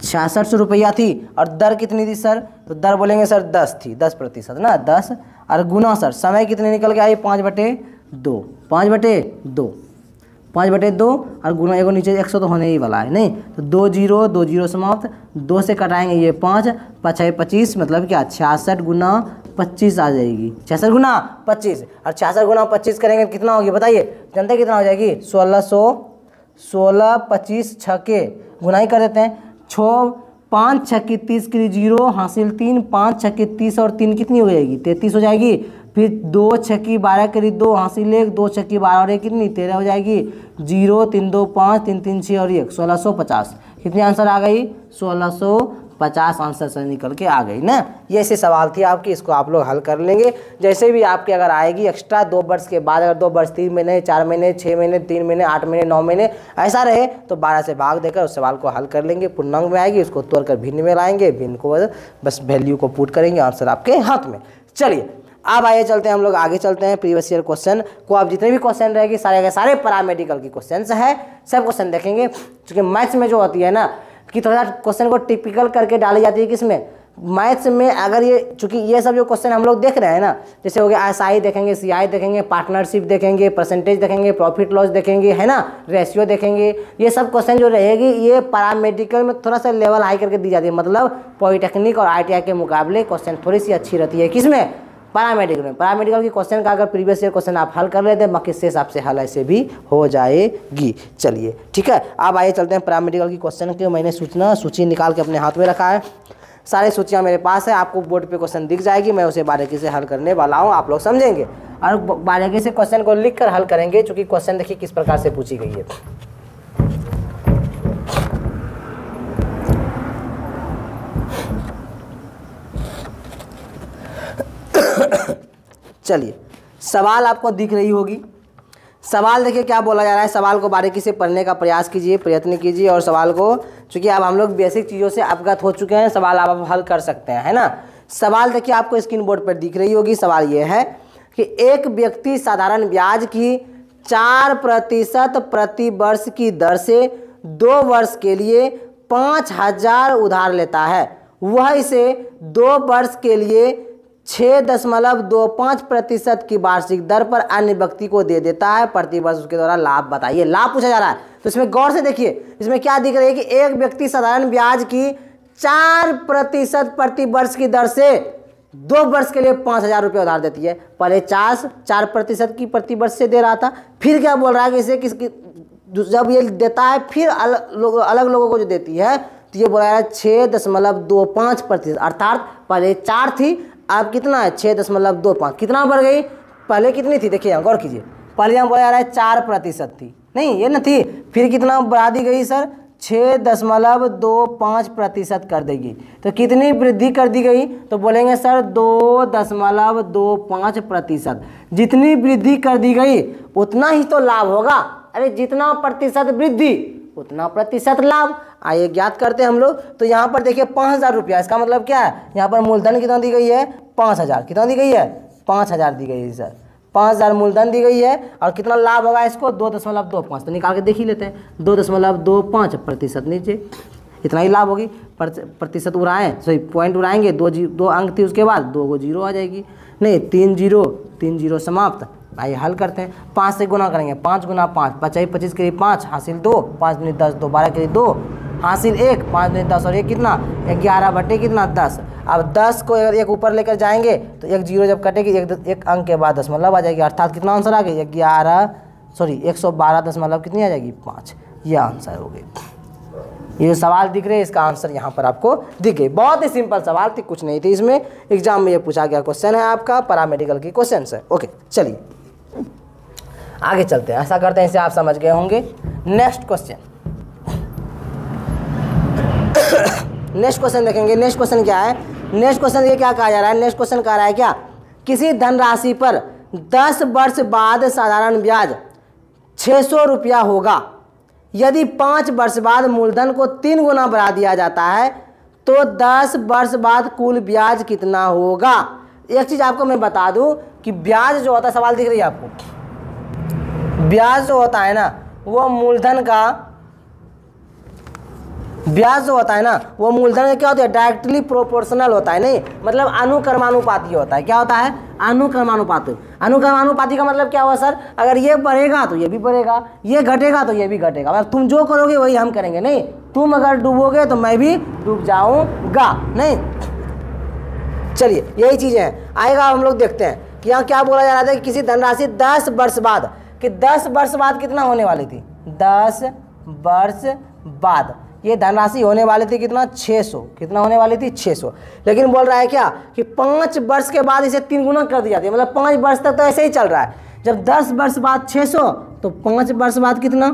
S1: 6600 रुपया थी, और दर कितनी थी सर, तो दर बोलेंगे सर 10 थी, 10% ना, 10, और गुना सर समय कितने निकल के आई, 5/2, 5/2 और गुना एगो नीचे 100 तो होने ही वाला है, नहीं तो 2 0 समाप्त, 2 से कटाएंगे ये 5, 5 25, मतलब क्या 66 गुना 25 आ जाएगी, 66 गुना 25, और 66 गुना 25 करेंगे कितना होगी बताइए, जानते कितना हो जाएगी, 1600, 16 25 6 के गुनाई कर देते हैं, 6 5 6 की 30 की 0 हासिल 3, 5 6 की 30 और 3 कितनी हो जाएगी, 33 हो जाएगी, फिर 2 6 की 12 करी 2 हासिल 1, 2 6 की 12 और 1 कितनी 13 हो जाएगी, 0 3 2 5 3 3 6 और 1 1650, कितनी आंसर आ गई, 1650 आंसर से निकल के आ गई ना। ये ऐसे सवाल थी आपकी, इसको आप लोग हल कर लेंगे। जैसे भी आपके अगर आएगी एक्स्ट्रा 2 वर्ष के बाद, अगर 2 वर्ष 3 महीने 4 महीने 6 महीने 3 महीने 8 महीने 9 महीने ऐसा रहे, तो 12 से भाग देकर उस सवाल को हल कर लेंगे, पूर्णांक में आएगी उसको तोड़कर भिन्न में लाएंगे, भिन्न को बस वैल्यू को पुट करेंगे, आंसर आपके हाथ में। चलिए अब आइए चलते हैं, हम लोग आगे चलते हैं। प्रीवियस ईयर क्वेश्चन को आप जितने भी क्वेश्चन रहेगी सारे के सारे पैरामेडिकल की क्वेश्चन है, सब क्वेश्चन देखेंगे। क्योंकि मैथ्स में जो होती है ना कि थोड़ा क्वेश्चन को टिपिकल करके डाली जाती है, किसमें, मैथ्स में। अगर ये चूंकि ये सब जो क्वेश्चन हम लोग देख रहे हैं ना, जैसे हो गया एसआई देखेंगे, सीआई देखेंगे, पार्टनरशिप देखेंगे, परसेंटेज देखेंगे, प्रॉफिट लॉस देखेंगे, है ना, रेशियो देखेंगे, ये सब क्वेश्चन जो रहेगी ये पैरामेडिकल में थोड़ा सा लेवल हाई करके दी जाती है। मतलब पॉलिटेक्निक और आईटीआई के मुकाबले क्वेश्चन थोड़ी सी अच्छी रहती है, किसमें, पैरामेडिकल में। पैरामेडिकल की क्वेश्चन का अगर प्रीवियस ईयर क्वेश्चन आप हल कर लेते हैं, बाकी शेष आपसे हल ऐसे भी हो जाएगी। चलिए ठीक है, अब आइए चलते हैं पैरामेडिकल की क्वेश्चन की। मैंने सूची निकाल के अपने हाथ में रखा है, सारी सूचियाँ मेरे पास है, आपको बोर्ड पे क्वेश्चन दिख जाएगी, मैं उसे बारीकी से हल करने वाला हूँ, आप लोग समझेंगे और बारीकी से क्वेश्चन को लिख कर हल करेंगे। चूँकि क्वेश्चन देखिए किस प्रकार से पूछी गई है। चलिए सवाल आपको दिख रही होगी, सवाल देखिए क्या बोला जा रहा है, सवाल को बारीकी से पढ़ने का प्रयास कीजिए, प्रयत्न कीजिए, और सवाल को चूंकि अब हम लोग बेसिक चीज़ों से अवगत हो चुके हैं, सवाल आप हल कर सकते हैं, है ना। सवाल देखिए आपको स्क्रीन बोर्ड पर दिख रही होगी। सवाल ये है कि एक व्यक्ति साधारण ब्याज की 4% प्रति वर्ष की दर से 2 वर्ष के लिए 5000 उधार लेता है। वह इसे 2 वर्ष के लिए 6.25% की वार्षिक दर पर अन्य व्यक्ति को दे देता है। प्रति वर्ष उसके द्वारा लाभ बताइए। लाभ पूछा जा रहा है, तो इसमें गौर से देखिए, इसमें क्या दिख रही है कि एक व्यक्ति साधारण ब्याज की 4% प्रति वर्ष की दर से 2 वर्ष के लिए 5000 रुपये उधार देती है। पहले 4% की प्रति वर्ष से दे रहा था, फिर क्या बोल रहा है कि इसे किसकी, जब ये देता है फिर अलग लोगों को जो देती है, तो ये बोला है 6.25%, अर्थात पहले 4 थी, अब कितना है 6.25, कितना बढ़ गई, पहले कितनी थी देखिए, गौर कीजिए, पहले यहाँ बोला जा रहा है 4% थी, नहीं ये ना थी, फिर कितना बढ़ा दी गई सर 6.25% कर देगी। तो कितनी वृद्धि कर दी गई? तो बोलेंगे सर 2.25%। जितनी वृद्धि कर दी गई उतना ही तो लाभ होगा। अरे जितना प्रतिशत वृद्धि उतना प्रतिशत लाभ। आइए ज्ञात करते हैं हम लोग। तो यहाँ पर देखिए 5,000 रुपया, इसका मतलब क्या है? यहाँ पर मूलधन कितना दी गई है? 5,000। कितना दी गई है? 5,000 दी गई है सर। 5,000 मूलधन दी गई है और कितना लाभ होगा इसको? 2.25। तो निकाल के देख ही लेते हैं। 2.25% नीचे इतना ही लाभ होगी। प्रतिशत उड़ाएं, सॉरी पॉइंट उड़ाएंगे, दो अंक थी उसके बाद 2 जीरो आ जाएगी। नहीं 3 जीरो समाप्त। आइए हल करते हैं। 5 से गुना करेंगे, 5 गुना 5 बचाई 25 के लिए 5 हासिल 2, 5 दूनी 10, 2 12 के लिए 2 हासिल 1, 5 दूनी 10 और 1 कितना? 11 बटे कितना? 10। अब 10 को अगर एक ऊपर लेकर जाएंगे तो 1 जीरो जब कटेगी एक अंक के बाद दशमलव आ जाएगी, अर्थात कितना आंसर आ गई? 112 कितनी आ जाएगी? 5। ये आंसर हो गई। ये जो सवाल दिख रहे हैं इसका आंसर यहाँ पर आपको दिख गई। बहुत ही सिंपल सवाल थी, कुछ नहीं थी इसमें। एग्जाम में ये पूछा गया क्वेश्चन है आपका, पैरामेडिकल की क्वेश्चन है। ओके चलिए आगे चलते हैं। ऐसा करते हैं, इसे आप समझ गए होंगे। नेक्स्ट क्वेश्चन देखेंगे। नेक्स्ट क्वेश्चन क्या है? नेक्स्ट क्वेश्चन ये क्या कहा जा रहा है? नेक्स्ट क्वेश्चन कह रहा है क्या? किसी धनराशि पर 10 वर्ष बाद साधारण ब्याज 600 रुपया होगा। यदि 5 वर्ष बाद मूलधन को 3 गुना बढ़ा दिया जाता है तो 10 वर्ष बाद कुल ब्याज कितना होगा? एक चीज आपको मैं बता दूं कि ब्याज जो होता है, सवाल दिख रही है आपको, ब्याज जो होता है ना वो मूलधन का, ब्याज जो होता है ना वो मूलधन में क्या होता है? डायरेक्टली प्रोपोर्शनल होता है। नहीं मतलब अनुक्रमानुपाती होता है। क्या होता है? अनुक्रमानुपाती। अनुक्रमानुपाती का मतलब क्या हुआ सर? अगर ये बढ़ेगा तो ये भी बढ़ेगा, ये घटेगा तो ये भी घटेगा। मतलब तुम जो करोगे वही हम करेंगे। नहीं तुम अगर डूबोगे तो मैं भी डूब जाऊंगा। नहीं चलिए यही चीजें हैं। आएगा हम लोग देखते हैं कि यहाँ क्या बोला जा रहा था कि किसी धनराशि 10 वर्ष बाद, कि 10 वर्ष बाद कितना होने वाली थी? 10 वर्ष बाद ये धनराशि होने वाली थी कितना? 600। कितना होने वाली थी? 600। लेकिन बोल रहा है क्या कि 5 वर्ष के बाद इसे 3 गुना कर दी जाती है। मतलब 5 वर्ष तक तो ऐसे ही चल रहा है। जब 10 वर्ष बाद 600 तो 5 वर्ष बाद कितना?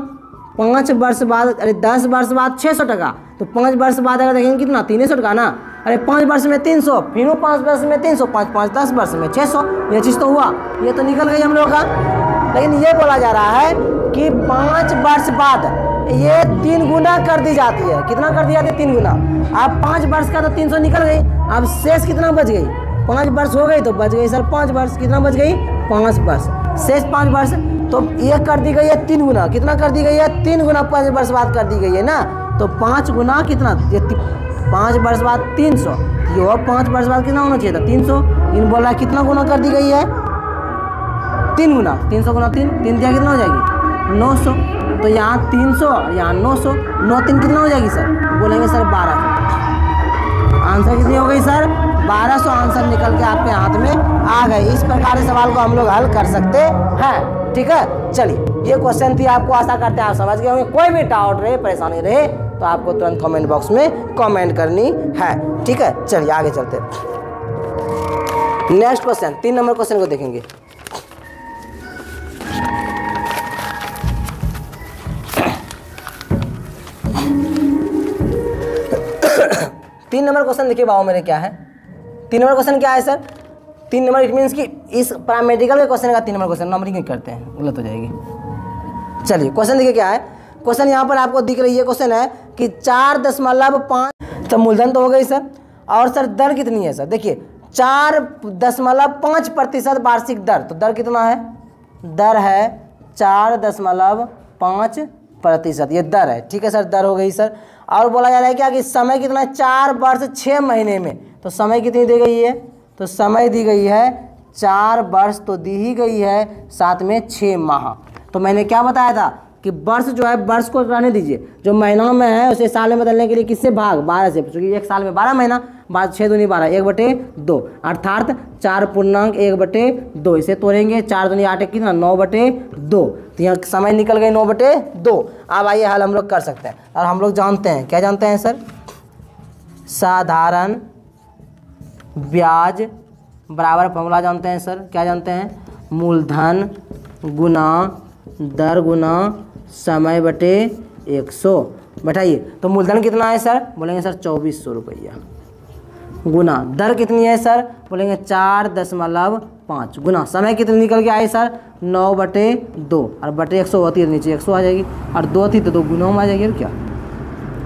S1: 5 वर्ष बाद, अरे 10 वर्ष बाद 600 टका, तो 5 वर्ष बाद अगर देखेंगे कितना? 300 टका ना। अरे 5 वर्ष में 300, फिर 5 वर्ष में 300, 5 10 वर्ष में 600। ये चीज़ तो हुआ, ये तो निकल गई हम लोग का। लेकिन ये बोला जा रहा है कि 5 वर्ष बाद ये 3 गुना कर दी जाती है। कितना कर दी जाती है? 3 गुना। अब 5 वर्ष का तो 300 निकल गई, अब शेष कितना बच गई? 5 वर्ष हो गई तो बच गई सर 5 वर्ष। कितना बच गई? 5 वर्ष। शेष 5 वर्ष तो ये कर दी गई है 3 गुना। कितना कर दी गई है? 3 गुना 5 वर्ष बाद कर दी गई है ना। तो 5 गुना कितना? 5 वर्ष बाद 300। ये और 5 वर्ष बाद कितना होना चाहिए था? 300। इन बोल रहा है कितना गुना कर दी गई है? 3 गुना। 300 गुना 3 दिया कितना हो जाएगी? 900। तो यहाँ 300 यहाँ 900, 9 3 कितना हो जाएगी सर? बोलेंगे सर 1200। आंसर कितनी हो गई सर? 1200 आंसर निकल के आपके हाथ में आ गए। इस प्रकार के सवाल को हम लोग हल कर सकते हैं। ठीक है चलिए ये क्वेश्चन थी, आपको आशा करते हैं आप समझ गए होंगे। कोई भी डाउट रहे, परेशानी रहे तो आपको तुरंत कमेंट बॉक्स में कमेंट करनी है। ठीक है चलिए आगे चलते हैं। नेक्स्ट क्वेश्चन 3 नंबर क्वेश्चन को देखेंगे। तीन नंबर क्वेश्चन देखिए बाबू मेरे क्या है। 3 नंबर क्वेश्चन क्या है सर? 3 नंबर इट मीन्स कि इस पैरामेडिकल के क्वेश्चन का 3 नंबर क्वेश्चन नंबरिंग क्यों करते हैं, गलत हो जाएगी। चलिए क्वेश्चन देखिए क्या है। क्वेश्चन यहाँ पर आपको दिख रही है। क्वेश्चन है कि 4.5, तो मूलधन तो हो गई सर, और सर दर कितनी है सर? देखिए 4.5% वार्षिक दर। तो दर कितना है? दर है 4.5%। ये दर है। ठीक है सर दर हो गई सर। और बोला जा रहा है क्या कि समय कितना है? 4 वर्ष 6 महीने में। तो समय कितनी दी गई है? तो समय दी गई है 4 वर्ष तो दी ही गई है, साथ में 6 माह। तो मैंने क्या बताया था कि वर्ष जो है वर्ष को रहने दीजिए, जो महीनों में है उसे साल में बदलने के लिए किससे भाग? 12 से, क्योंकि एक साल में 12 महीना, 6 दूनी 12, 1/2 अर्थात 4.1/2। इसे तोड़ेंगे 4 दूनी 8 कितना? 9/2। तो यहाँ समय निकल गई 9/2। अब आइए हल हम लोग कर सकते हैं। और हम लोग जानते हैं, क्या जानते हैं सर? साधारण ब्याज बराबर फॉर्मूला जानते हैं सर। क्या जानते हैं? मूलधन गुना दर गुना समय बटे 100। बैठाइए। तो मूलधन कितना है सर, बोलेंगे सर 2400 रुपया, गुना दर कितनी है सर, बोलेंगे 4.5 गुना समय कितनी निकल के आए सर 9/2 और बटे 100 होती है नीचे 100 आ जाएगी और 2 थी तो 2 गुना में आ जाएगी। और क्या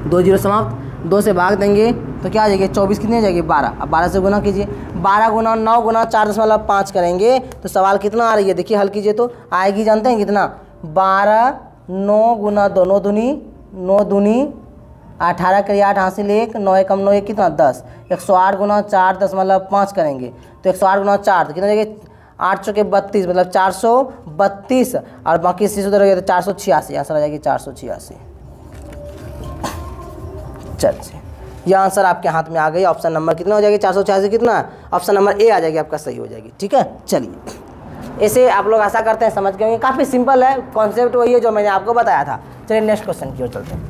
S1: 2 जीरो समाप्त, 2 से भाग देंगे तो क्या आ जाएगी 24 कितनी आ जाएगी 12। अब 12 से गुना कीजिए, 12 गुना 9 गुना 4.5 करेंगे तो सवाल कितना आ रही है, देखिए हल कीजिए तो आएगी, जानते हैं कितना 12, 9 गुना 2 9 दूनी 18 करिए 8 हासिल 1, 9 एकम 9 1 कितना 10, 108 गुना 4.5 करेंगे तो 108 गुना 4 तो कितना जाएगी 8 चौके 32 मतलब 432 और बाकी 80 उधर गया तो 486, आंसर आ जाएगी 486। चलिए यह आंसर आपके हाथ में आ गई। ऑप्शन नंबर कितना हो जाएगी 486 कितना, ऑप्शन नंबर ए आ जाएगी आपका सही हो जाएगी। ठीक है, चलिए ऐसे आप लोग आशा करते हैं समझ गए होंगे, काफ़ी सिंपल है, कॉन्सेप्ट वही है जो मैंने आपको बताया था। चलिए नेक्स्ट क्वेश्चन की ओर चलते हैं।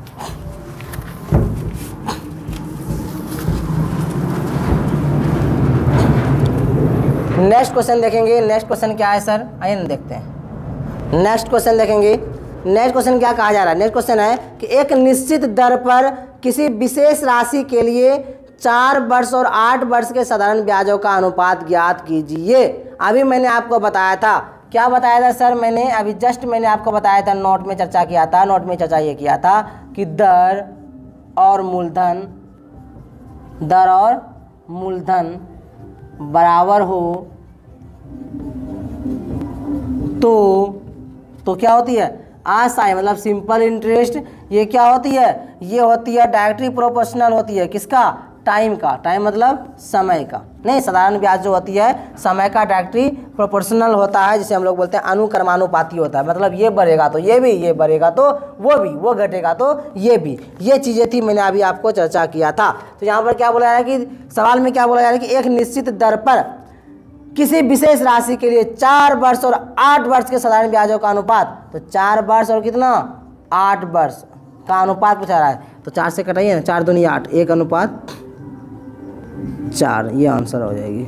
S1: नेक्स्ट क्वेश्चन देखेंगे, नेक्स्ट क्वेश्चन क्या है सर, आइए ना देखते हैं। नेक्स्ट क्वेश्चन देखेंगे, नेक्स्ट क्वेश्चन क्या कहा जा रहा है, नेक्स्ट क्वेश्चन है कि एक निश्चित दर पर किसी विशेष राशि के लिए 4 वर्ष और 8 वर्ष के साधारण ब्याजों का अनुपात ज्ञात कीजिए। अभी मैंने आपको बताया था, क्या बताया था सर, मैंने अभी जस्ट मैंने आपको बताया था, नोट में चर्चा किया था, नोट में चर्चा ये किया था कि दर और मूलधन बराबर हो तो क्या होती है आसाई, मतलब सिंपल इंटरेस्ट। ये क्या होती है, ये होती है डायरेक्टली प्रोपोर्शनल होती है, किसका, टाइम का, टाइम मतलब समय का, नहीं साधारण ब्याज जो होती है समय का डायरेक्टली प्रोपोर्शनल होता है, जिसे हम लोग बोलते हैं अनुक्रमानुपाती होता है। मतलब ये बढ़ेगा तो ये भी, ये बढ़ेगा तो वो भी, वो घटेगा तो ये भी, ये चीज़ें थी मैंने अभी आपको चर्चा किया था। तो यहाँ पर क्या बोला जा रहा है कि सवाल में क्या बोला जा रहा है कि एक निश्चित दर पर किसी विशेष राशि के लिए 4 वर्ष और 8 वर्ष के साधारण ब्याजों का अनुपात, तो 4 वर्ष और कितना 8 वर्ष का अनुपात पूछा रहा है, तो 4 से कटाइए ना, 4 दूनी 8, 1:4, ये आंसर हो जाएगी।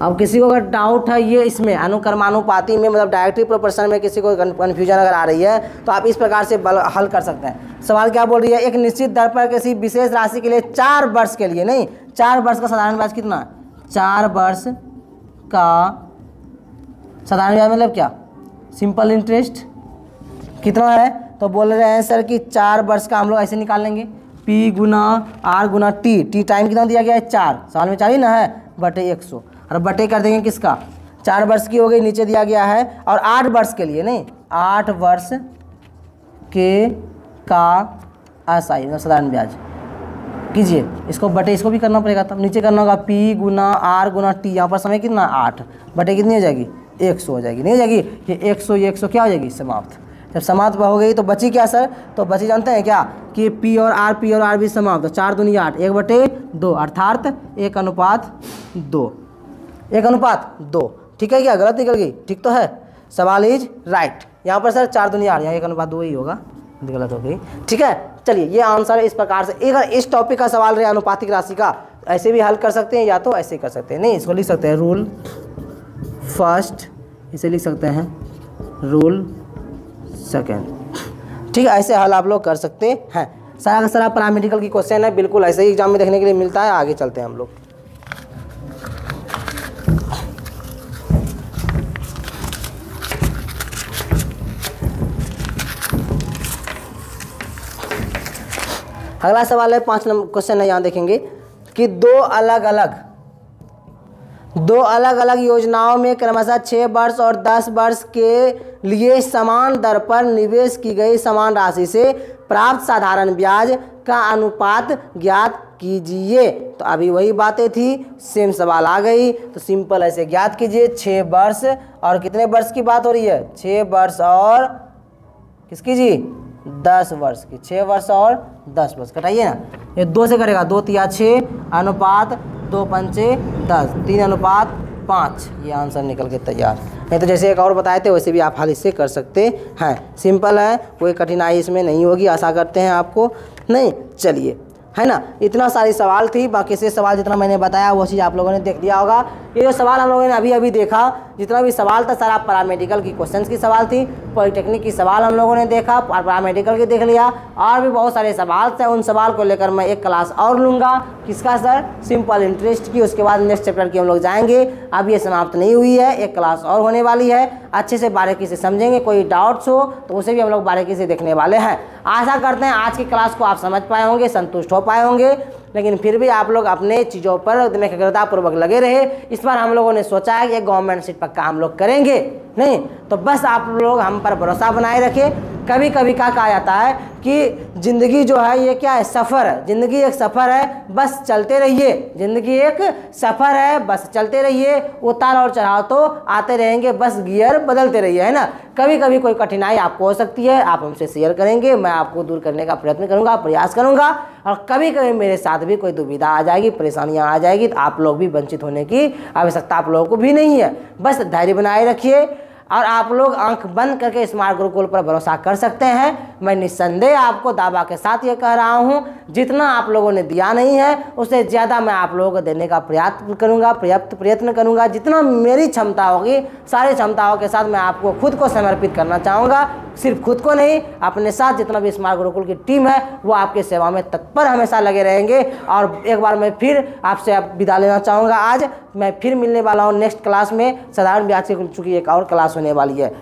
S1: अब किसी को अगर डाउट है ये इसमें अनुक्रमानुपाती में, मतलब डायरेक्टली प्रोपोर्शनल में किसी को कन्फ्यूजन अगर आ रही है तो आप इस प्रकार से हल कर सकते हैं। सवाल क्या बोल रही है, एक निश्चित दर पर किसी विशेष राशि के लिए 4 वर्ष के लिए, नहीं 4 वर्ष का साधारण ब्याज कितना है, 4 वर्ष का साधारण ब्याज मतलब क्या, सिंपल इंटरेस्ट कितना है, तो बोल रहे हैं सर कि 4 वर्ष का हम लोग ऐसे निकाल लेंगे, P गुना R गुना T टाइम कितना दिया गया है 4, साल में 4 ही ना है, बटे 100 और बटे कर देंगे किसका, 4 वर्ष की हो गई, नीचे दिया गया है, और 8 वर्ष के लिए, नहीं 8 वर्ष के का असाई साधारण ब्याज कीजिए, इसको बटे इसको भी करना पड़ेगा, तब नीचे करना होगा P गुना R गुना T, यहाँ पर समय कितना 8 बटे कितनी हो जाएगी 100 हो जाएगी, नहीं हो जाएगी, ये 100 क्या हो जाएगी समाप्त। जब समाप्त हो गई तो बची क्या सर, तो बची जानते हैं क्या कि P और R भी समाप्त, तो 4 दूनी 8, 1/2 अर्थात 1:2, 1:2। ठीक है, क्या गलत निकल गई, ठीक तो है, सवाल इज राइट। यहाँ पर सर 4 दूनी 8, यहाँ 1:2 ही होगा, गलत हो गई। ठीक है, चलिए ये आंसर इस प्रकार से, अगर इस टॉपिक का सवाल रहे अनुपातिक राशि का, ऐसे भी हल कर सकते हैं या तो ऐसे कर सकते हैं, नहीं इसको लिख सकते हैं रूल फर्स्ट, इसे लिख सकते हैं रूल सेकेंड। ठीक है, ऐसे हल आप लोग कर सकते हैं। सारा का सारा पैरामेडिकल की क्वेश्चन है, बिल्कुल ऐसे ही एग्जाम में देखने के लिए मिलता है। आगे चलते हैं हम लोग। अगला सवाल है 5 नंबर क्वेश्चन है, यहाँ देखेंगे कि दो अलग अलग योजनाओं में क्रमशः 6 वर्ष और 10 वर्ष के लिए समान दर पर निवेश की गई समान राशि से प्राप्त साधारण ब्याज का अनुपात ज्ञात कीजिए। तो अभी वही बातें थी, सेम सवाल आ गई, तो सिंपल ऐसे ज्ञात कीजिए। 6 वर्ष और कितने वर्ष की बात हो रही है, 6 वर्ष और किसकी जी 10 वर्ष की, 6 वर्ष और 10 वर्ष, कटाइए ना, ये 2 से करेगा, 2 तिया 6 अनुपात 2 पंचे 10, 3:5, ये आंसर निकल के तैयार। नहीं तो जैसे एक और बताए थे वैसे भी आप हल इससे कर सकते हैं, सिंपल है, कोई कठिनाई इसमें नहीं होगी, आशा करते हैं आपको। नहीं चलिए है ना। इतना सारी सवाल थी, बाकी से सवाल जितना मैंने बताया वो चीज़ आप लोगों ने देख लिया होगा। ये जो सवाल हम लोगों ने अभी अभी देखा, जितना भी सवाल था सारा पैरामेडिकल की क्वेश्चंस की सवाल थी, पॉलिटेक्निक की सवाल हम लोगों ने देखा, पैरामेडिकल की देख लिया, और भी बहुत सारे सवाल थे। उन सवाल को लेकर मैं एक क्लास और लूँगा। किसका सर? सिंपल इंटरेस्ट की। उसके बाद नेक्स्ट चैप्टर की हम लोग जाएंगे। अब ये समाप्त नहीं हुई है, एक क्लास और होने वाली है। अच्छे से बारीकी से समझेंगे, कोई डाउट्स हो तो उसे भी हम लोग बारीकी से देखने वाले हैं। आशा करते हैं आज की क्लास को आप समझ पाए होंगे, संतुष्ट हो पाए होंगे, लेकिन फिर भी आप लोग अपने चीज़ों पर एकाग्रतापूर्वक लगे रहे। इस बार हम लोगों ने सोचा है कि गवर्नमेंट सीट पक्का हम लोग करेंगे, नहीं तो बस आप लोग हम पर भरोसा बनाए रखें। कभी कभी क्या कहा जाता है कि ज़िंदगी जो है ये क्या है? सफ़र है। ज़िंदगी एक सफ़र है, बस चलते रहिए। ज़िंदगी एक सफ़र है, बस चलते रहिए। उतार और चढ़ाव तो आते रहेंगे, बस गियर बदलते रहिए, है ना। कभी कभी कोई कठिनाई आपको हो सकती है, आप हमसे शेयर करेंगे, मैं आपको दूर करने का प्रयत्न करूँगा, प्रयास करूँगा। और कभी कभी मेरे साथ भी कोई दुविधा आ जाएगी, परेशानियाँ आ जाएगी, तो आप लोग भी वंचित होने की आवश्यकता आप लोगों को भी नहीं है। बस धैर्य बनाए रखिए और आप लोग आंख बंद करके स्मार्ट गुरुकुल पर भरोसा कर सकते हैं। मैं निस्संदेह आपको दावा के साथ ये कह रहा हूँ, जितना आप लोगों ने दिया नहीं है उससे ज़्यादा मैं आप लोगों को देने का पर्याप्त प्रयत्न करूँगा। जितना मेरी क्षमता होगी, सारी क्षमताओं के साथ मैं आपको खुद को समर्पित करना चाहूँगा। सिर्फ खुद को नहीं, अपने साथ जितना भी स्मार्ट गुरुकुल की टीम है वो आपके सेवा में तत्पर हमेशा लगे रहेंगे। और एक बार मैं फिर आपसे विदा लेना चाहूँगा। आज मैं फिर मिलने वाला हूँ नेक्स्ट क्लास में। साधारण ब्याज की चूँकि एक और क्लास होने वाली है।